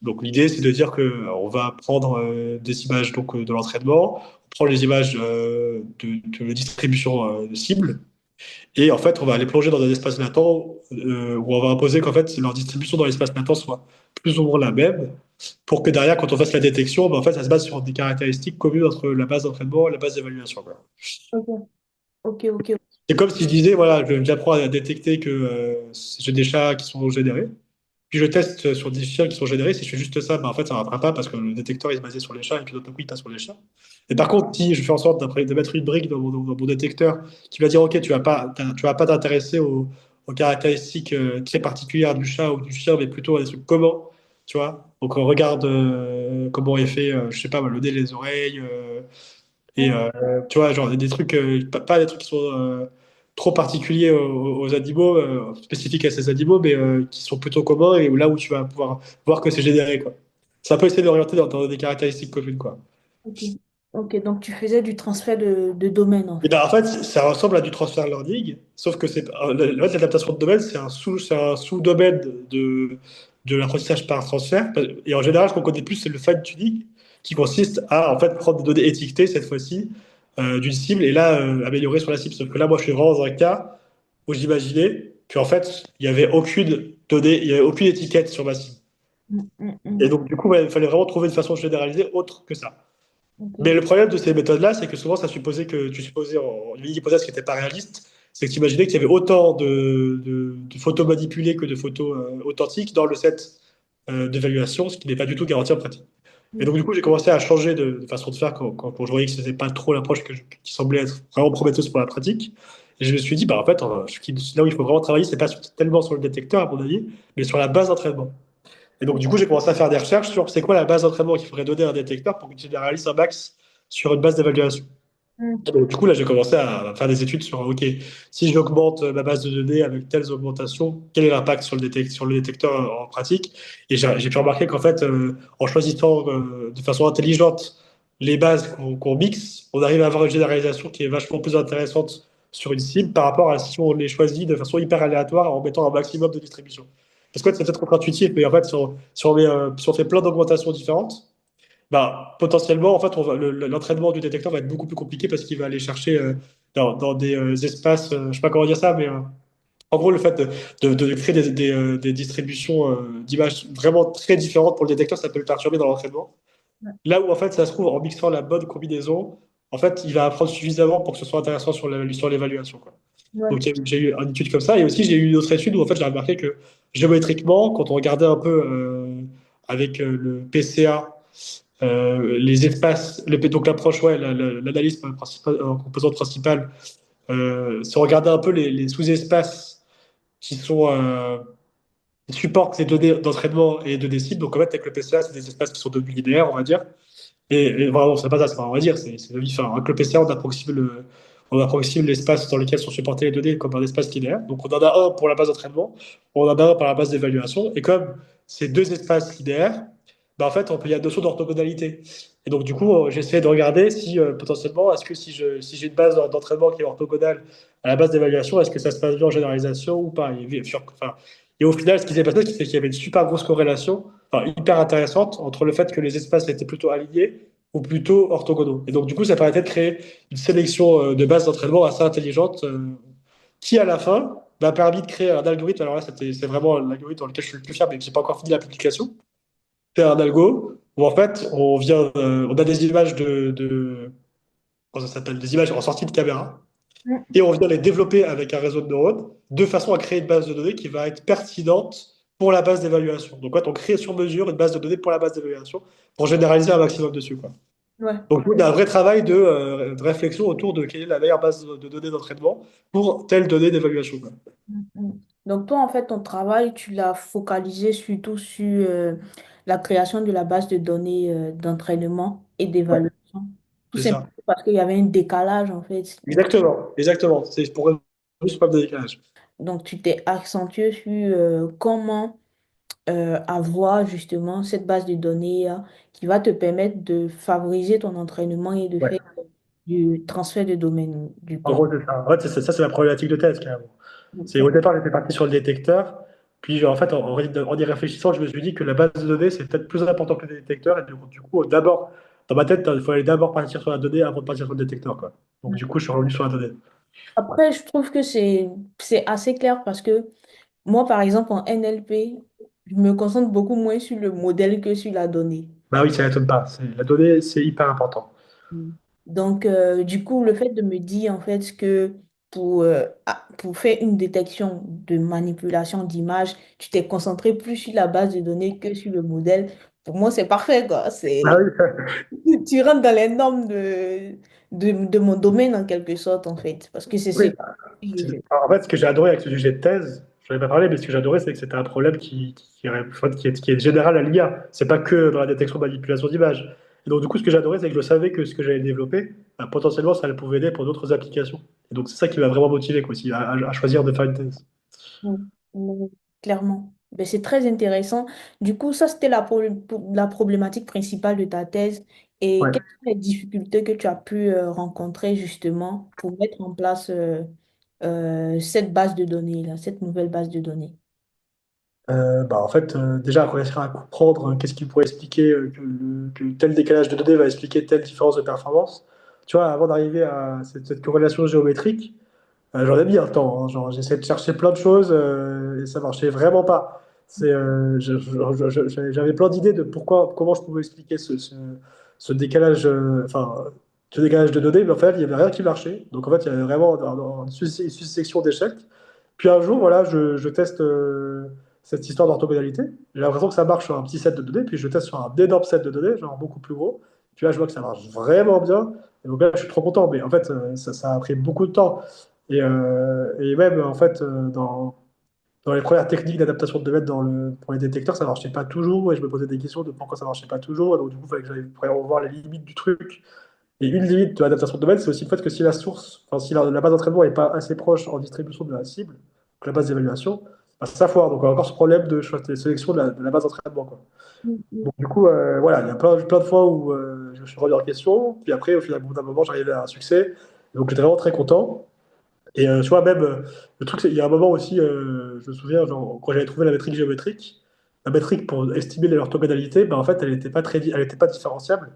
Donc l'idée, c'est de dire que on va prendre des images donc, de l'entraînement, on prend les images de distribution de cibles, et en fait, on va les plonger dans un espace latent où on va imposer qu'en fait, leur distribution dans l'espace latent soit plus ou moins la même, pour que derrière, quand on fasse la détection, ben, en fait, ça se base sur des caractéristiques communes entre la base d'entraînement et la base d'évaluation, quoi.
Ok, ok, ok.
C'est comme si je disais, voilà, j'apprends à détecter que j'ai des chats qui sont générés. Puis je teste sur des chiens qui sont générés. Si je fais juste ça, bah, en fait, ça ne rattrape pas parce que le détecteur il se basé sur les chats et puis d'autres coup, il passe sur les chats. Et par contre, si je fais en sorte de mettre une brique dans mon détecteur qui va dire, OK, tu vas pas t'intéresser aux caractéristiques très particulières du chat ou du chien, mais plutôt à des trucs communs, tu vois. Donc, on regarde comment est fait, je sais pas, le nez, les oreilles, et tu vois, genre des trucs, pas des trucs qui sont trop particuliers aux animaux, spécifiques à ces animaux, mais qui sont plutôt communs et là où tu vas pouvoir voir que c'est généré, quoi. C'est un peu essayer d'orienter dans des caractéristiques communes, quoi.
Ok. Ok, donc tu faisais du transfert de domaine en
Et
fait.
ben, en fait, ça ressemble à du transfer learning, sauf que l'adaptation de domaine, c'est un sous-domaine de l'apprentissage par transfert. Et en général, ce qu'on connaît plus, c'est le fine-tuning, qui consiste à en fait prendre des données étiquetées cette fois-ci d'une cible et là améliorer sur la cible. Sauf que là, moi, je suis vraiment dans un cas où j'imaginais qu'en fait, il n'y avait aucune donnée, il n'y avait aucune étiquette sur ma cible.
Mm, mm,
Et
mm.
donc, du coup, ouais, il fallait vraiment trouver une façon généralisée autre que ça. Mais
Ok.
le problème de ces méthodes-là, c'est que souvent, ça supposait que tu supposais une hypothèse qui n'était pas réaliste, c'est que tu imaginais qu'il y avait autant de photos manipulées que de photos authentiques dans le set d'évaluation, ce qui n'est pas du tout garanti en pratique. Et
Mm,
donc, du coup, j'ai commencé à changer de façon de faire quand je voyais que ce n'était pas trop l'approche qui semblait être vraiment prometteuse pour la pratique. Et je me suis dit, bah, en fait, là où il faut vraiment travailler, c'est pas tellement sur le détecteur, à mon avis, mais sur la base d'entraînement. Et donc, du coup, j'ai commencé à faire des recherches sur c'est quoi la base d'entraînement qu'il faudrait donner à un détecteur pour qu'il généralise un max sur une base d'évaluation.
mm.
Et donc, du coup, là, j'ai commencé à faire des études sur, OK, si j'augmente ma base de données avec telles augmentations, quel est l'impact sur le détecteur en pratique? Et j'ai pu remarquer qu'en fait, en choisissant de façon intelligente les bases qu'on mixe, on arrive à avoir une généralisation qui est vachement plus intéressante sur une cible par rapport à si on les choisit de façon hyper aléatoire en mettant un maximum de distribution. Parce que ouais, c'est peut-être contre-intuitif, mais en fait, si on fait plein d'augmentations différentes, bah, potentiellement, en fait, l'entraînement du détecteur va être beaucoup plus compliqué parce qu'il va aller chercher dans des espaces, je sais pas comment dire ça, mais en gros, le fait de créer des distributions d'images vraiment très différentes pour le détecteur, ça peut le perturber dans l'entraînement. Là où, en fait, ça se trouve, en mixant la bonne combinaison, en fait, il va apprendre suffisamment pour que ce soit intéressant sur l'évaluation, quoi.
Ouais.
Donc, j'ai eu une étude comme ça. Et aussi, j'ai eu une autre étude où, en fait, j'ai remarqué que géométriquement, quand on regardait un peu avec le PCA, les espaces, donc l'approche, ouais, l'analyse principale, en composante principale, si on regardait un peu les sous-espaces qui supportent les données d'entraînement et de décide, donc en fait, avec le PCA, c'est des espaces qui sont devenus linéaires, on va dire. Et vraiment, c'est pas ça, c'est pas, on va dire, enfin, avec le PCA, on approxime l'espace dans lequel sont supportées les données comme un espace linéaire. Donc, on en a un pour la base d'entraînement, on en a un pour la base d'évaluation. Et comme ces deux espaces linéaires, bah, en fait, il y a une notion d'orthogonalité. Et donc, du coup, j'ai essayé de regarder si potentiellement, est-ce que si j'ai une base d'entraînement qui est orthogonale à la base d'évaluation, est-ce que ça se passe bien en généralisation ou pas? Et au final, ce qui s'est passé, c'est qu'il y avait une super grosse corrélation, enfin, hyper intéressante, entre le fait que les espaces étaient plutôt alignés ou plutôt orthogonaux. Et donc, du coup, ça permettait de créer une sélection de bases d'entraînement assez intelligente qui, à la fin, m'a permis de créer un algorithme. Alors là, c'est vraiment l'algorithme dans lequel je suis le plus fier, mais je n'ai pas encore fini l'application. C'est un algo où, en fait, on a des images comment ça s'appelle, des images en sortie de caméra,
Mm.
et on vient les développer avec un réseau de neurones de façon à créer une base de données qui va être pertinente pour la base d'évaluation. Donc, on crée sur mesure une base de données pour la base d'évaluation pour généraliser un maximum dessus, quoi.
Ouais.
Donc, il y a un vrai travail de réflexion autour de quelle est la meilleure base de données d'entraînement pour telle donnée d'évaluation, quoi.
Mm, mm. Donc toi, en fait, ton travail, tu l'as focalisé surtout sur la création de la base de données d'entraînement et
Ouais,
d'évaluation. Tout
c'est
simplement
ça.
parce qu'il y avait un décalage, en fait.
Exactement, exactement. C'est pour résoudre ce problème de décalage.
Donc tu t'es accentué sur comment avoir justement cette base de données qui va te permettre de favoriser ton entraînement et de
Ouais.
faire du transfert de domaine, du
En
coup.
gros, c'est ça. En fait, c'est la problématique de thèse, carrément. Au
Ok.
départ, j'étais parti sur le détecteur. Puis, en fait, en y réfléchissant, je me suis dit que la base de données, c'est peut-être plus important que le détecteur. Et du coup, d'abord, dans ma tête, il faut aller d'abord partir sur la donnée avant de partir sur le détecteur, quoi. Donc, du coup, je suis revenu sur la donnée.
Après, je trouve que c'est assez clair parce que moi, par exemple, en NLP, je me concentre beaucoup moins sur le modèle que sur la donnée.
Bah oui, ça m'étonne pas. La donnée, c'est hyper important.
Mm. Donc, du coup, le fait de me dire en fait que pour faire une détection de manipulation d'image, tu t'es concentré plus sur la base de données que sur le modèle, pour moi, c'est parfait, quoi.
Ah oui,
Tu rentres dans les normes de mon domaine en quelque sorte, en fait, parce que c'est ce
oui.
que je fais.
En fait, ce que j'ai adoré avec ce sujet de thèse, je n'en ai pas parlé, mais ce que j'ai adoré, c'est que c'était un problème qui est général à l'IA. C'est pas que dans la détection de manipulation d'images. Et donc, du coup, ce que j'ai adoré, c'est que je savais que ce que j'allais développer, bah, potentiellement, ça pouvait aider pour d'autres applications. Et donc, c'est ça qui m'a vraiment motivé, quoi, aussi, à choisir de faire une thèse.
Mm. Mm. Clairement. Ben, c'est très intéressant. Du coup, ça, c'était la problématique principale de ta thèse. Et
Ouais.
quelles sont les difficultés que tu as pu rencontrer justement pour mettre en place cette base de données-là, cette nouvelle base de données?
Bah, en fait, déjà, réussir à comprendre qu'est-ce qui pourrait expliquer que tel décalage de données va expliquer telle différence de performance. Tu vois, avant d'arriver à cette corrélation géométrique, j'en ai mis un temps, hein, genre, j'essayais de chercher plein de choses et ça marchait vraiment pas. J'avais plein d'idées de comment je pouvais expliquer ce décalage, ce décalage de données, mais en fait, il n'y avait rien qui marchait. Donc, en fait, il y avait vraiment une succession d'échecs. Puis un jour, voilà, je teste cette histoire d'orthogonalité. J'ai l'impression que ça marche sur un petit set de données, puis je teste sur un énorme set de données, genre beaucoup plus gros. Puis là, je vois que ça marche vraiment bien. Et donc là, je suis trop content. Mais en fait, ça a pris beaucoup de temps. Et même, en fait, dans les premières techniques d'adaptation de données pour les détecteurs, ça marchait pas toujours. Et je me posais des questions de pourquoi ça marchait pas toujours. Et donc, du coup, il fallait que j'aille vraiment voir les limites du truc. Et une limite de l'adaptation de domaine, c'est aussi le fait que si la source, enfin, si la base d'entraînement n'est pas assez proche en distribution de la cible, donc la base d'évaluation, bah, ça foire. Donc, on a encore ce problème de sélection de la base d'entraînement, quoi.
Mm. Mm.
Donc, du coup, voilà, il y a plein de fois où je me suis remis en question. Puis après, au final, au bout d'un moment, j'arrivais à un succès. Donc, j'étais vraiment très content. Et tu vois, même, le truc, c'est il y a un moment aussi, je me souviens, genre, quand j'avais trouvé la métrique géométrique, la métrique pour estimer l'orthogonalité, bah, en fait, elle était pas différenciable.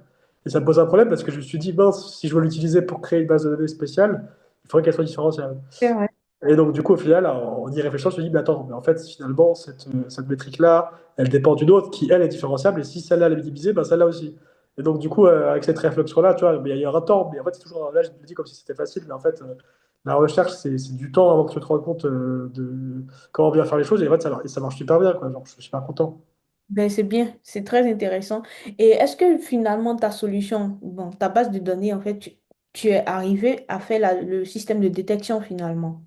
Et ça me pose un problème parce que je me suis dit, mince, si je veux l'utiliser pour créer une base de données spéciale, il faudrait qu'elle soit différenciable.
C'est vrai.
Et donc, du coup, au final, en y réfléchissant, je me suis dit, mais attends, mais en fait, finalement, cette métrique-là, elle dépend d'une autre qui, elle, est différenciable. Et si celle-là, elle est divisée, ben celle-là aussi. Et donc, du coup, avec cette réflexion-là, tu vois, mais il y a un temps, mais en fait, c'est toujours, là, je me dis comme si c'était facile, mais en fait, la recherche, c'est du temps avant que tu te rendes compte de comment bien faire les choses. Et en fait, ça marche super bien, quoi. Genre, je suis super content.
Ben, c'est bien, c'est très intéressant. Et est-ce que finalement ta solution, bon, ta base de données, en fait, tu es arrivé à faire le système de détection finalement?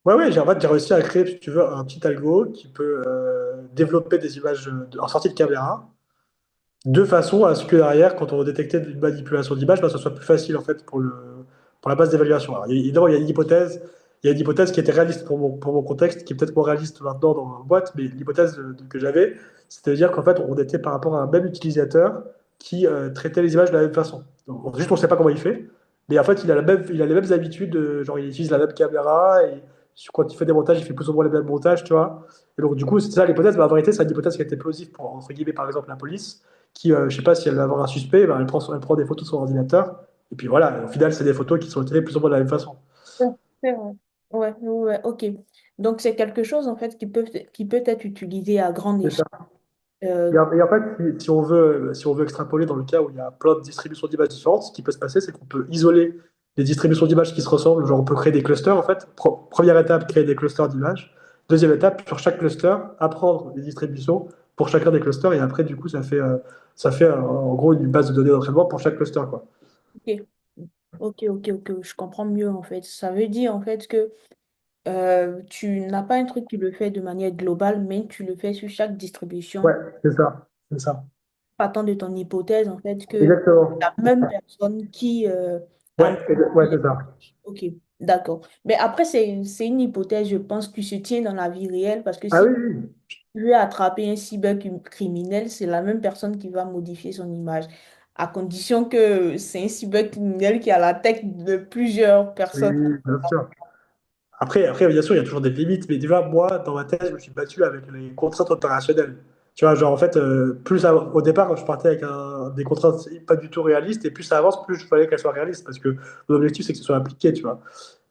Ouais, ouais, en fait, j'ai réussi à créer, si tu veux, un petit algo qui peut développer des images en sortie de caméra de façon à ce que derrière, quand on détectait une manipulation d'image, bah, ça soit plus facile en fait pour la base d'évaluation. Alors, évidemment, il y a une hypothèse qui était réaliste pour mon contexte, qui est peut-être moins réaliste maintenant dans la boîte, mais l'hypothèse que j'avais, c'était de dire qu'en fait, on était par rapport à un même utilisateur qui traitait les images de la même façon. Donc, juste, on ne sait pas comment il fait, mais en fait, il a les mêmes habitudes, genre il utilise la même caméra, et quand il fait des montages, il fait plus ou moins les mêmes montages, tu vois. Et donc, du coup, c'est ça l'hypothèse, mais en vérité, c'est une hypothèse qui a été plausible pour, entre guillemets, par exemple, la police qui, je sais pas si elle va avoir un suspect, ben, elle prend des photos de son ordinateur, et puis voilà, au final, c'est des photos qui sont tirées plus ou moins de la même façon.
Ouais, c'est vrai. Ouais, ouais, ok. Donc c'est quelque chose en fait qui peut être utilisé à grande
C'est
échelle.
ça. Et en fait, si on veut extrapoler dans le cas où il y a plein de distributions d'images différentes, ce qui peut se passer, c'est qu'on peut isoler les distributions d'images qui se ressemblent, genre on peut créer des clusters en fait. Première étape, créer des clusters d'images. Deuxième étape, sur chaque cluster, apprendre les distributions pour chacun des clusters, et après, du coup, ça fait en gros une base de données d'entraînement pour chaque cluster, quoi.
Ok, ok, je comprends mieux en fait. Ça veut dire en fait que tu n'as pas un truc qui le fait de manière globale, mais tu le fais sur chaque
Ouais,
distribution,
c'est ça, c'est ça.
partant de ton hypothèse en fait que
Exactement.
la même personne qui a...
Ouais, c'est ça.
Ok, d'accord. Mais après, c'est une hypothèse, je pense, qui se tient dans la vie réelle parce que
Ah
si
oui, oui.
tu veux attraper un cybercriminel, c'est la même personne qui va modifier son image, à condition que c'est un cybercriminel qui a la tête de plusieurs
Oui,
personnes.
oui, bien sûr. Après, bien sûr, il y a toujours des limites, mais déjà, moi, dans ma thèse, je me suis battu avec les contraintes opérationnelles. Tu vois, genre, en fait, au départ, je partais avec des contraintes pas du tout réalistes, et plus ça avance, plus il fallait qu'elles soient réalistes, parce que l'objectif, c'est que ce soit appliqué, tu vois.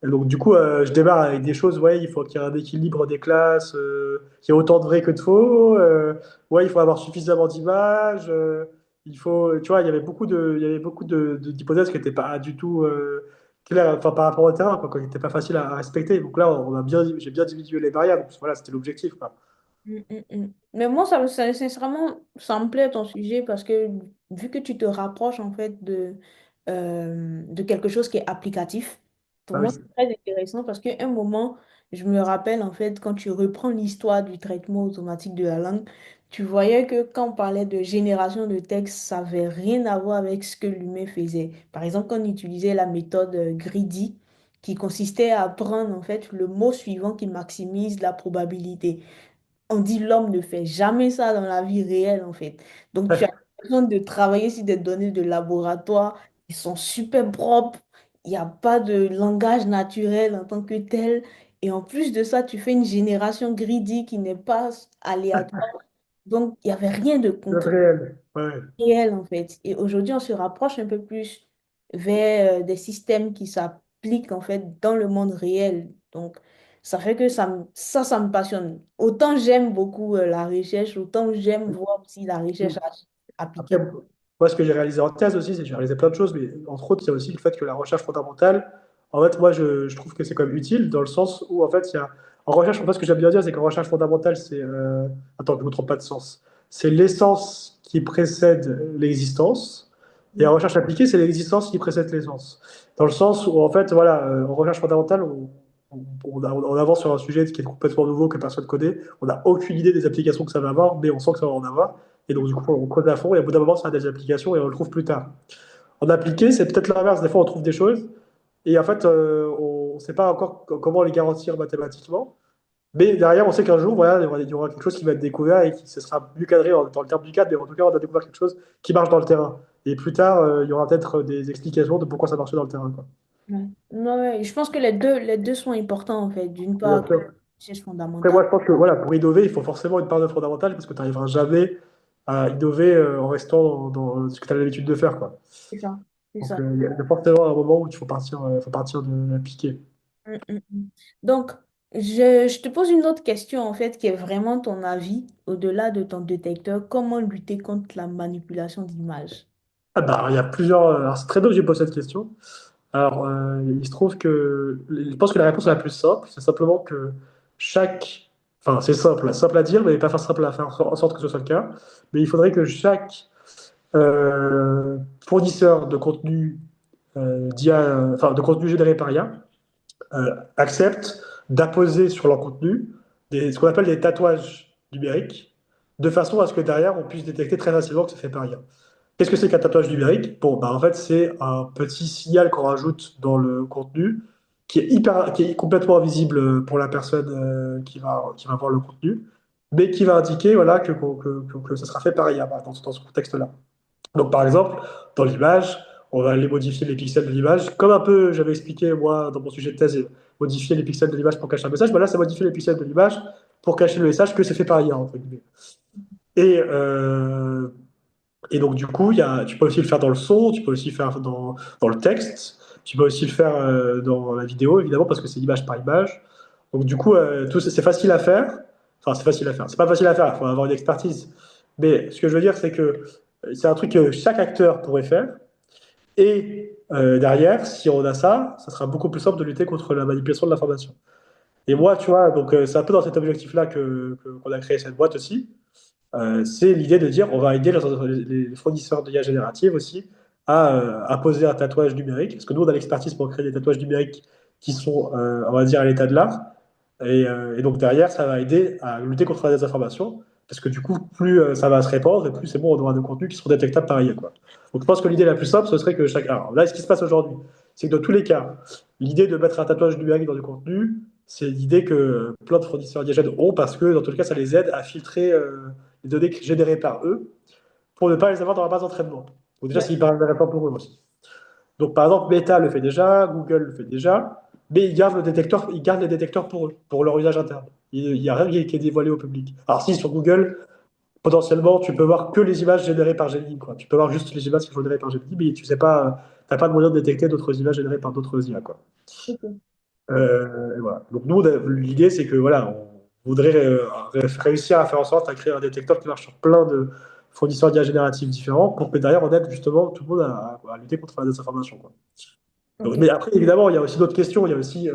Et donc, du coup, je démarre avec des choses, ouais, il faut qu'il y ait un équilibre des classes, qu'il y ait autant de vrai que de faux, ouais, il faut avoir suffisamment d'images, il faut, tu vois, il y avait beaucoup d'hypothèses qui n'étaient pas du tout claires, enfin, par rapport au terrain, quoi, qui n'étaient pas faciles à respecter. Donc là, j'ai bien individué les variables, voilà, c'était l'objectif, quoi.
Mm. Mais moi, sincèrement, ça me plaît ton sujet parce que vu que tu te rapproches en fait de quelque chose qui est applicatif, pour
Ah
moi,
oui.
c'est très intéressant parce qu'à un moment, je me rappelle en fait quand tu reprends l'histoire du traitement automatique de la langue, tu voyais que quand on parlait de génération de texte, ça n'avait rien à voir avec ce que l'humain faisait. Par exemple, quand on utilisait la méthode Greedy, qui consistait à prendre en fait le mot suivant qui maximise la probabilité. On dit l'homme ne fait jamais ça dans la vie réelle, en fait. Donc, tu as besoin de travailler sur des données de laboratoire qui sont super propres. Il n'y a pas de langage naturel en tant que tel. Et en plus de ça, tu fais une génération greedy qui n'est pas aléatoire. Donc, il n'y avait rien de
C'est
concret
réel. Ouais.
réel, en fait. Et aujourd'hui, on se rapproche un peu plus vers des systèmes qui s'appliquent, en fait, dans le monde réel. Donc, ça fait que ça me passionne. Autant j'aime beaucoup la recherche, autant j'aime voir si la recherche
Après,
appliquée.
moi, ce que j'ai réalisé en thèse aussi, c'est que j'ai réalisé plein de choses, mais entre autres, il y a aussi le fait que la recherche fondamentale, en fait, moi, je trouve que c'est quand même utile dans le sens où, en fait, il y a. En recherche, en fait, ce que j'aime bien dire, c'est qu'en recherche fondamentale, c'est. Attends, que je ne me trompe pas de sens. C'est l'essence qui précède l'existence, et en recherche appliquée, c'est l'existence qui précède l'essence. Dans le sens où, en fait, voilà, en recherche fondamentale, on avance sur un sujet qui est complètement nouveau, que personne ne connaît. On n'a aucune idée des applications que ça va avoir, mais on sent que ça va en avoir. Et donc, du coup, on code à fond et au bout d'un moment, ça a des applications et on le trouve plus tard. En appliqué, c'est peut-être l'inverse. Des fois, on trouve des choses et en fait, on ne sait pas encore comment les garantir mathématiquement. Mais derrière, on sait qu'un jour, voilà, il y aura quelque chose qui va être découvert et qui ce sera mieux cadré dans le terme du cadre, mais en tout cas, on a découvert quelque chose qui marche dans le terrain. Et plus tard, il y aura peut-être des explications de pourquoi ça marchait dans le terrain, quoi.
Ouais. Non, ouais, je pense que les deux sont importants, en fait. D'une
Bien
part, la
sûr.
recherche
Après,
fondamentale.
moi, je pense que voilà, pour innover, il faut forcément une part de fondamentale parce que tu n'arriveras jamais à innover en restant dans ce que tu as l'habitude de faire, quoi.
C'est ça. C'est
Donc,
ça.
il y a forcément un moment où il faut partir de l'appliquer.
Mm. Donc, je te pose une autre question, en fait, qui est vraiment ton avis, au-delà de ton détecteur. Comment lutter contre la manipulation d'images?
Ah bah, il y a plusieurs. Alors, c'est très bien que j'ai posé cette question. Alors, il se trouve que je pense que la réponse est la plus simple, c'est simplement que chaque. Enfin, c'est simple, simple à dire, mais pas simple à faire en sorte que ce soit le cas. Mais il faudrait que chaque fournisseur de contenu enfin, de contenu généré par IA acceptent d'apposer sur leur contenu ce qu'on appelle des tatouages numériques, de façon à ce que derrière, on puisse détecter très facilement que c'est fait par IA. Qu'est-ce que c'est qu'un tatouage numérique? Bon, bah, en fait, c'est un petit signal qu'on rajoute dans le contenu qui est complètement invisible pour la personne qui va voir le contenu, mais qui va indiquer voilà, que ça sera fait par IA bah, dans ce contexte-là. Donc, par exemple, dans l'image, on va aller modifier les pixels de l'image, comme un peu j'avais expliqué moi dans mon sujet de thèse, modifier les pixels de l'image pour cacher un message. Bah là, c'est modifier les pixels de l'image pour cacher le message que c'est fait par IA, entre guillemets. Et, euh, et donc, du coup, tu peux aussi le faire dans le son, tu peux aussi le faire dans le texte, tu peux aussi le faire dans la vidéo, évidemment, parce que c'est image par image. Donc, du coup, c'est facile à faire. Enfin, c'est facile à faire. C'est pas facile à faire, il faut avoir une expertise. Mais ce que je veux dire, c'est que c'est un truc que chaque acteur pourrait faire. Et derrière, si on a ça, ça sera beaucoup plus simple de lutter contre la manipulation de l'information. Et moi, tu vois, donc c'est un peu dans cet objectif-là qu'on a créé cette boîte aussi. C'est l'idée de dire on va aider les fournisseurs d'IA générative aussi à poser un tatouage numérique, parce que nous on a l'expertise pour créer des tatouages numériques qui sont, on va dire, à l'état de l'art. Et donc derrière, ça va aider à lutter contre la désinformation, parce que du coup, plus ça va se répandre, et plus c'est bon, on aura des contenus qui seront détectables par IA, quoi. Donc je pense que l'idée la plus simple, ce serait que chaque. Alors là, ce qui se passe aujourd'hui, c'est que dans tous les cas, l'idée de mettre un tatouage numérique dans du contenu, c'est l'idée que plein de fournisseurs d'IA ont, parce que dans tous les cas, ça les aide à filtrer les données générées par eux pour ne pas les avoir dans la base d'entraînement. Donc déjà, c'est
Ouais.
hyper intéressant pour eux aussi. Donc par exemple, Meta le fait déjà, Google le fait déjà, mais ils gardent les détecteurs pour eux, pour leur usage interne. Il n'y a rien qui est dévoilé au public. Alors si sur Google, potentiellement, tu peux voir que les images générées par Gemini, quoi. Tu peux voir juste les images qui sont générées par Gemini, mais tu sais pas, t'as pas de moyen de détecter d'autres images générées par d'autres IA, quoi.
Ok.
Et voilà. Donc nous, l'idée, c'est que voilà, on voudrait réussir à faire en sorte à créer un détecteur qui marche sur plein de fournisseurs d'IA génératifs différents pour que derrière on aide justement tout le monde à lutter contre la désinformation, quoi.
Ok.
Mais après, évidemment, il y a aussi d'autres questions. Il y a aussi,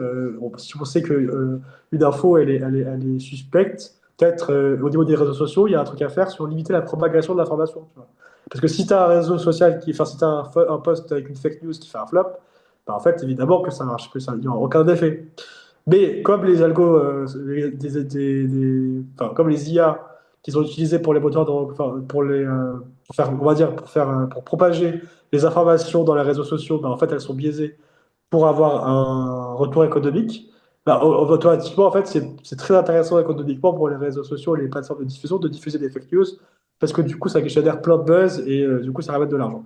si on sait que une info, elle est suspecte, peut-être au niveau des réseaux sociaux, il y a un truc à faire sur limiter la propagation de l'information, tu vois. Parce que si tu as un réseau social enfin, si tu as un post avec une fake news qui fait un flop, bah, en fait, évidemment que ça marche, que ça n'y aura aucun effet. Mais comme les algos, enfin, comme les IA qui sont utilisés pour les moteurs, enfin, pour faire, on va dire, pour propager les informations dans les réseaux sociaux, bah, en fait, elles sont biaisées pour avoir un retour économique. Bah, automatiquement, en fait, c'est très intéressant économiquement pour les réseaux sociaux et les plateformes de diffusion de diffuser des fake news parce que du coup, ça génère plein de buzz et du coup, ça ramène de l'argent.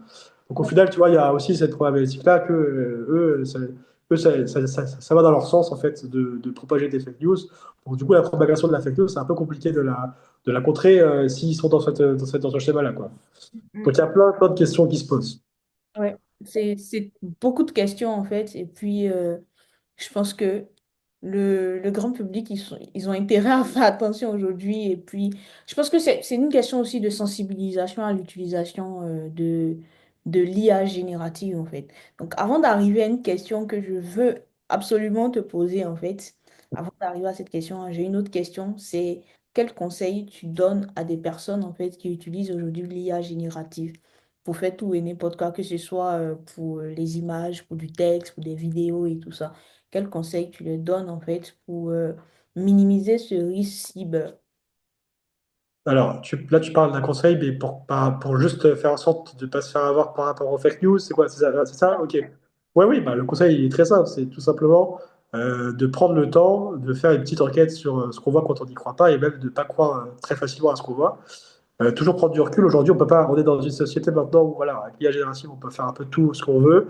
Donc au final, tu vois, il y a aussi cette problématique-là que ça va dans leur sens, en fait, de propager des fake news. Donc du coup, la propagation de la fake news, c'est un peu compliqué de la contrer s'ils sont dans ce schéma-là, quoi. Donc il y a plein de questions qui se posent.
Ouais, c'est beaucoup de questions en fait. Et puis, je pense que le grand public, ils ont intérêt à faire attention aujourd'hui. Et puis, je pense que c'est une question aussi de sensibilisation à l'utilisation de l'IA générative en fait. Donc, avant d'arriver à une question que je veux absolument te poser en fait, avant d'arriver à cette question, j'ai une autre question. C'est quel conseil tu donnes à des personnes en fait qui utilisent aujourd'hui l'IA générative? Pour faire tout et n'importe quoi, que ce soit pour les images, pour du texte, pour des vidéos et tout ça. Quel conseil tu leur donnes en fait pour minimiser ce risque cyber?
Alors, là, tu parles d'un conseil, mais pour juste faire en sorte de ne pas se faire avoir par rapport aux fake news, c'est quoi? C'est ça? Ok. Ouais, oui, bah, le conseil il est très simple. C'est tout simplement de prendre le temps de faire une petite enquête sur ce qu'on voit quand on n'y croit pas et même de ne pas croire très facilement à ce qu'on voit. Toujours prendre du recul. Aujourd'hui, on peut pas, on est dans une société maintenant où, voilà, avec l'IA générative, on peut faire un peu tout ce qu'on veut.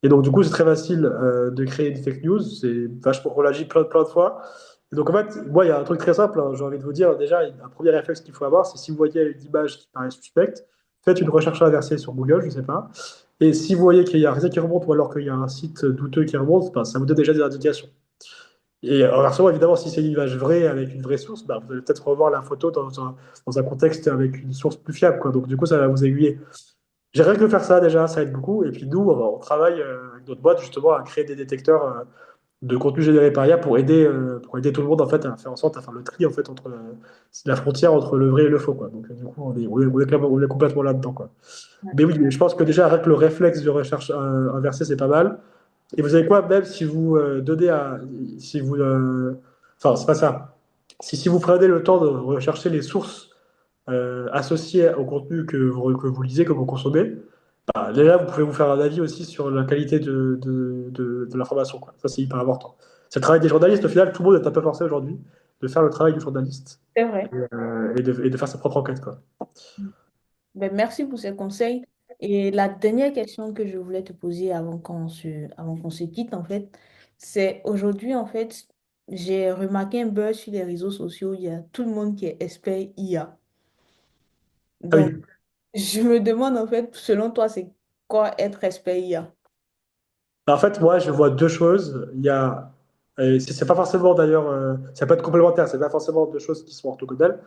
Et donc, du coup, c'est très facile de créer des fake news. C'est vachement, on l'a dit plein de fois. Et donc, en fait, moi, il y a un truc très simple, hein, j'ai envie de vous dire. Déjà, un premier réflexe qu'il faut avoir, c'est si vous voyez une image qui paraît suspecte, faites une recherche inversée sur Google, je ne sais pas. Et si vous voyez qu'il y a rien qui remonte ou alors qu'il y a un site douteux qui remonte, ben, ça vous donne déjà des indications. Et inversement, évidemment, si c'est une image vraie avec une vraie source, ben, vous allez peut-être revoir la photo dans un contexte avec une source plus fiable, quoi. Donc, du coup, ça va vous aiguiller. J'ai rien que faire ça déjà, ça aide beaucoup. Et puis nous, on travaille avec notre boîte justement à créer des détecteurs de contenu généré par IA pour aider tout le monde en fait à faire en sorte à faire le tri en fait entre la frontière entre le vrai et le faux, quoi. Donc du coup, on est complètement là-dedans, quoi.
Ouais.
Mais oui, je pense que déjà avec le réflexe de recherche inversée, c'est pas mal. Et vous savez quoi, même si vous donnez à, si vous, enfin c'est pas ça. Si vous prenez le temps de rechercher les sources associées au contenu que vous lisez, que vous consommez, bah, déjà, vous pouvez vous faire un avis aussi sur la qualité de l'information, quoi. Ça, c'est hyper important. C'est le travail des journalistes. Au final, tout le monde est un peu forcé aujourd'hui de faire le travail du journaliste
C'est vrai.
et de faire sa propre enquête, quoi.
Ben, merci pour ces conseils. Et la dernière question que je voulais te poser avant qu'on se quitte, en fait, c'est aujourd'hui, en fait, j'ai remarqué un buzz sur les réseaux sociaux. Il y a tout le monde qui est expert IA.
Ah
Donc,
oui.
je me demande, en fait, selon toi, c'est quoi être expert IA?
Bah, en fait, moi, je vois deux choses. Il y a, et c'est pas forcément d'ailleurs, ça peut être complémentaire, c'est pas forcément deux choses qui sont orthogonales.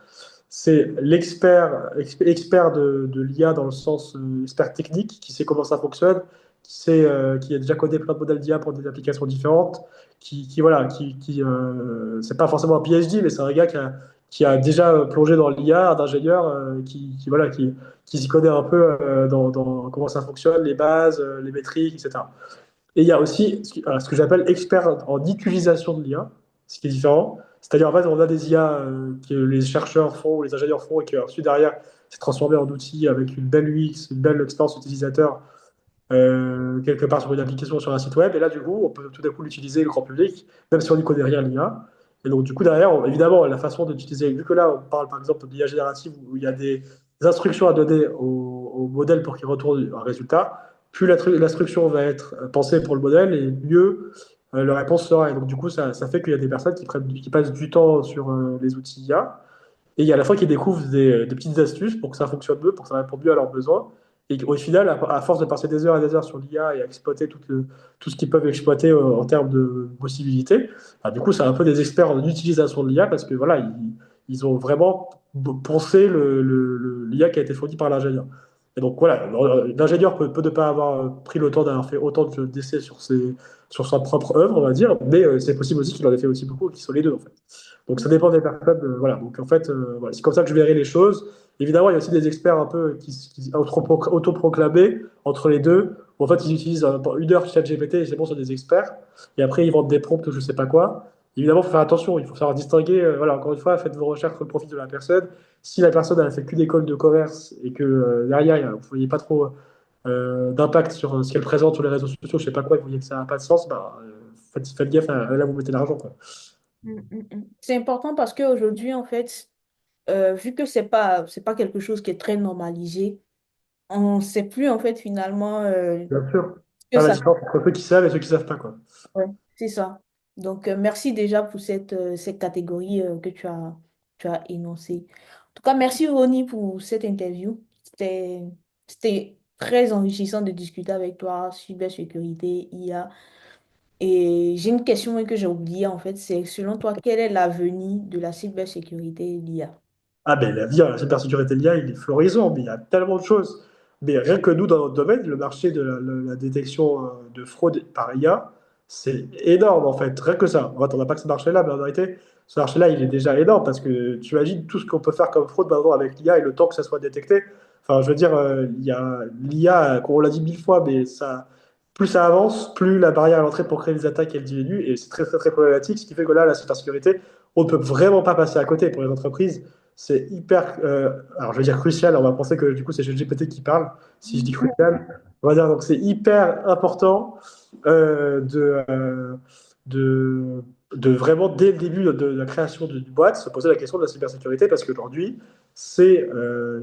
C'est expert de l'IA dans le sens expert technique, qui sait comment ça fonctionne, qui a déjà codé plein de modèles d'IA pour des applications différentes, voilà, c'est pas forcément un PhD, mais c'est un gars qui a déjà plongé dans l'IA, un ingénieur voilà, qui s'y connaît un peu dans comment ça fonctionne, les bases, les métriques, etc. Et il y a aussi ce que j'appelle expert en utilisation de l'IA, ce qui est différent. C'est-à-dire, en fait, on a des IA que les chercheurs font, ou les ingénieurs font, et qui ensuite, derrière, c'est transformé en outils avec une belle UX, une belle expérience utilisateur, quelque part sur une application, sur un site web. Et là, du coup, on peut tout d'un coup l'utiliser, le grand public, même si on n'y connaît rien, l'IA. Et donc, du coup, derrière, évidemment, la façon d'utiliser, vu que là, on parle par exemple de l'IA générative, où il y a des instructions à donner au modèle pour qu'il retourne un résultat, plus l'instruction va être pensée pour le modèle, et mieux la réponse sera. Et donc, du coup, ça fait qu'il y a des personnes qui passent du temps sur les outils IA et il y a à la fois qui découvrent des petites astuces pour que ça fonctionne mieux, pour que ça réponde mieux à leurs besoins. Et au final, à force de passer des heures et des heures sur l'IA et à exploiter tout ce qu'ils peuvent exploiter en termes de possibilités, bah, du coup, c'est un peu des experts en utilisation de l'IA parce que voilà, ils ont vraiment pensé l'IA qui a été fournie par l'ingénieur. Et donc voilà, l'ingénieur peut ne pas avoir pris le temps d'avoir fait autant d'essais sur sa propre œuvre, on va dire, mais c'est possible aussi qu'il en ait fait aussi beaucoup et qu'ils soient les deux en fait. Donc ça dépend des personnes. Voilà. Donc en fait, voilà, c'est comme ça que je verrai les choses. Évidemment, il y a aussi des experts un peu qui autoproclamés entre les deux. Où, en fait, ils utilisent une heure ChatGPT et c'est bon, c'est des experts. Et après, ils vendent des prompts ou je sais pas quoi. Évidemment, il faut faire attention. Il faut savoir distinguer. Voilà, encore une fois, faites vos recherches sur le profil de la personne. Si la personne elle a fait qu'une école de commerce et que derrière, vous ne voyez pas trop. d'impact sur ce qu'elle présente sur les réseaux sociaux, je sais pas quoi, et vous voyez que ça n'a pas de sens, bah, faites gaffe là vous mettez l'argent, quoi.
C'est important parce qu'aujourd'hui, en fait, vu que c'est pas quelque chose qui est très normalisé, on ne sait plus, en fait, finalement,
Bien sûr.
que
Faire la
ça.
différence entre ceux qui savent et ceux qui savent pas, quoi.
Ouais, c'est ça. Donc, merci déjà pour cette catégorie que tu as énoncée. En tout cas, merci Ronnie pour cette interview. C'était très enrichissant de discuter avec toi, cybersécurité, IA. Et j'ai une question que j'ai oubliée en fait, c'est selon toi, quel est l'avenir de la cybersécurité et l'IA?
Ah ben la vie, la cybersécurité de l'IA, il est florissant, mais il y a tellement de choses. Mais rien que nous, dans notre domaine, le marché de la détection de fraude par IA, c'est énorme en fait. Rien que ça. En fait, on n'a pas que ce marché-là, mais en vérité, ce marché-là, il est déjà énorme parce que tu imagines tout ce qu'on peut faire comme fraude maintenant avec l'IA et le temps que ça soit détecté. Enfin, je veux dire, il y a l'IA, comme on l'a dit 1000 fois, mais ça, plus ça avance, plus la barrière à l'entrée pour créer des attaques, elle diminue, et c'est très très très problématique, ce qui fait que là, la cybersécurité, on ne peut vraiment pas passer à côté pour les entreprises. C'est hyper, alors je vais dire crucial, on va penser que du coup c'est ChatGPT qui parle, si je dis crucial, on va dire donc c'est hyper important euh, de, euh, de, de vraiment dès le début de la création d'une boîte se poser la question de la cybersécurité parce qu'aujourd'hui c'est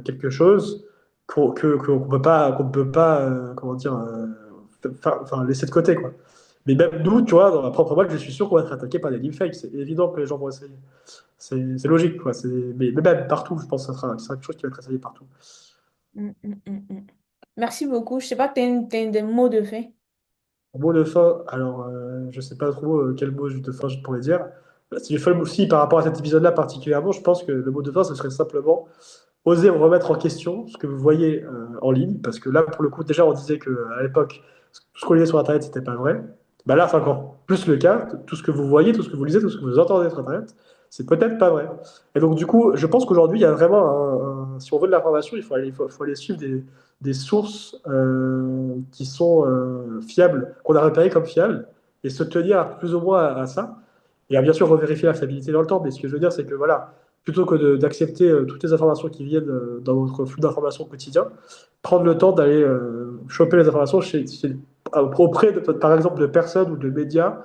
quelque chose qu'on ne peut pas comment dire, enfin, laisser de côté quoi. Mais même nous, tu vois, dans ma propre boîte, je suis sûr qu'on va être attaqué par des deepfakes. C'est évident que les gens vont essayer. C'est logique, quoi. Mais même partout, je pense que ça sera quelque chose qui va être essayé partout.
Mm, mm, mm, mm. Merci beaucoup. Je sais pas, t'as des mots de fin.
En mot de fin, alors je sais pas trop quel mot de fin je pourrais dire. Si je fais aussi par rapport à cet épisode-là particulièrement, je pense que le mot de fin, ce serait simplement oser remettre en question ce que vous voyez en ligne, parce que là, pour le coup, déjà, on disait qu'à l'époque, tout ce qu'on lisait sur Internet, c'était pas vrai. Bah là, c'est encore plus le cas. Tout ce que vous voyez, tout ce que vous lisez, tout ce que vous entendez sur Internet, c'est peut-être pas vrai. Et donc, du coup, je pense qu'aujourd'hui, il y a vraiment si on veut de l'information, faut aller suivre des sources qui sont fiables, qu'on a repérées comme fiables, et se tenir plus ou moins à ça. Et bien sûr, revérifier la fiabilité dans le temps. Mais ce que je veux dire, c'est que voilà, plutôt que d'accepter toutes les informations qui viennent dans votre flux d'informations quotidien, prendre le temps d'aller choper les informations auprès, par exemple, de personnes ou de médias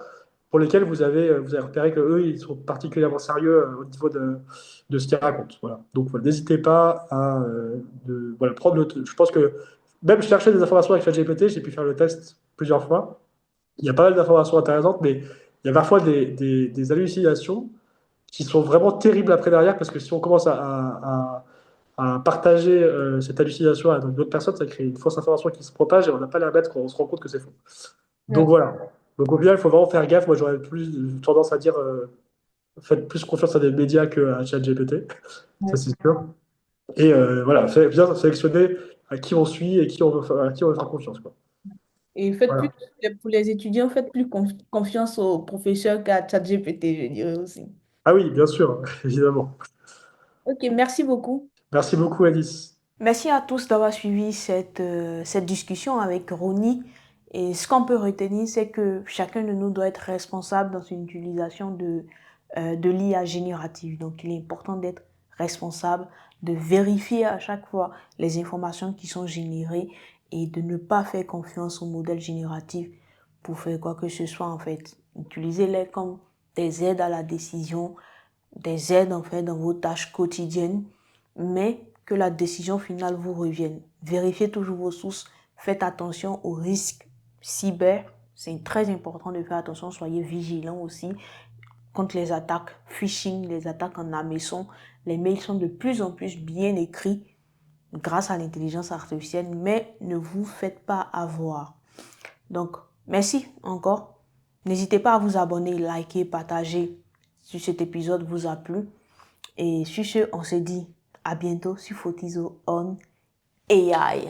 pour lesquels vous avez repéré qu'eux, ils sont particulièrement sérieux au niveau de ce qu'ils racontent. Voilà. Donc, voilà, n'hésitez pas à voilà, prendre je pense que même chercher des informations avec ChatGPT, j'ai pu faire le test plusieurs fois. Il y a pas mal d'informations intéressantes, mais il y a parfois des hallucinations qui sont vraiment terribles après derrière, parce que si on commence à partager cette hallucination à d'autres personnes, ça crée une fausse information qui se propage et on n'a pas l'air bête quand on se rend compte que c'est faux. Donc
Ouais.
voilà. Donc au final, il faut vraiment faire gaffe. Moi, j'aurais plus tendance à dire faites plus confiance à des médias qu'à ChatGPT, ça
Ouais.
c'est sûr. Et voilà, bien sélectionner à qui on suit et à qui on veut faire confiance, quoi.
Et faites plus,
Voilà.
pour les étudiants, faites plus confiance aux professeurs qu'à ChatGPT, je dirais aussi.
Ah oui, bien sûr, évidemment.
Ok, merci beaucoup.
Merci beaucoup, Alice.
Merci à tous d'avoir suivi cette discussion avec Ronnie. Et ce qu'on peut retenir, c'est que chacun de nous doit être responsable dans son utilisation de l'IA générative. Donc, il est important d'être responsable, de vérifier à chaque fois les informations qui sont générées et de ne pas faire confiance au modèle génératif pour faire quoi que ce soit en fait. Utilisez-les comme des aides à la décision, des aides en fait dans vos tâches quotidiennes, mais que la décision finale vous revienne. Vérifiez toujours vos sources, faites attention aux risques cyber, c'est très important de faire attention, soyez vigilants aussi contre les attaques phishing, les attaques en hameçon. Les mails sont de plus en plus bien écrits grâce à l'intelligence artificielle, mais ne vous faites pas avoir. Donc, merci encore. N'hésitez pas à vous abonner, liker, partager si cet épisode vous a plu. Et sur ce, on se dit à bientôt sur Photizo on AI.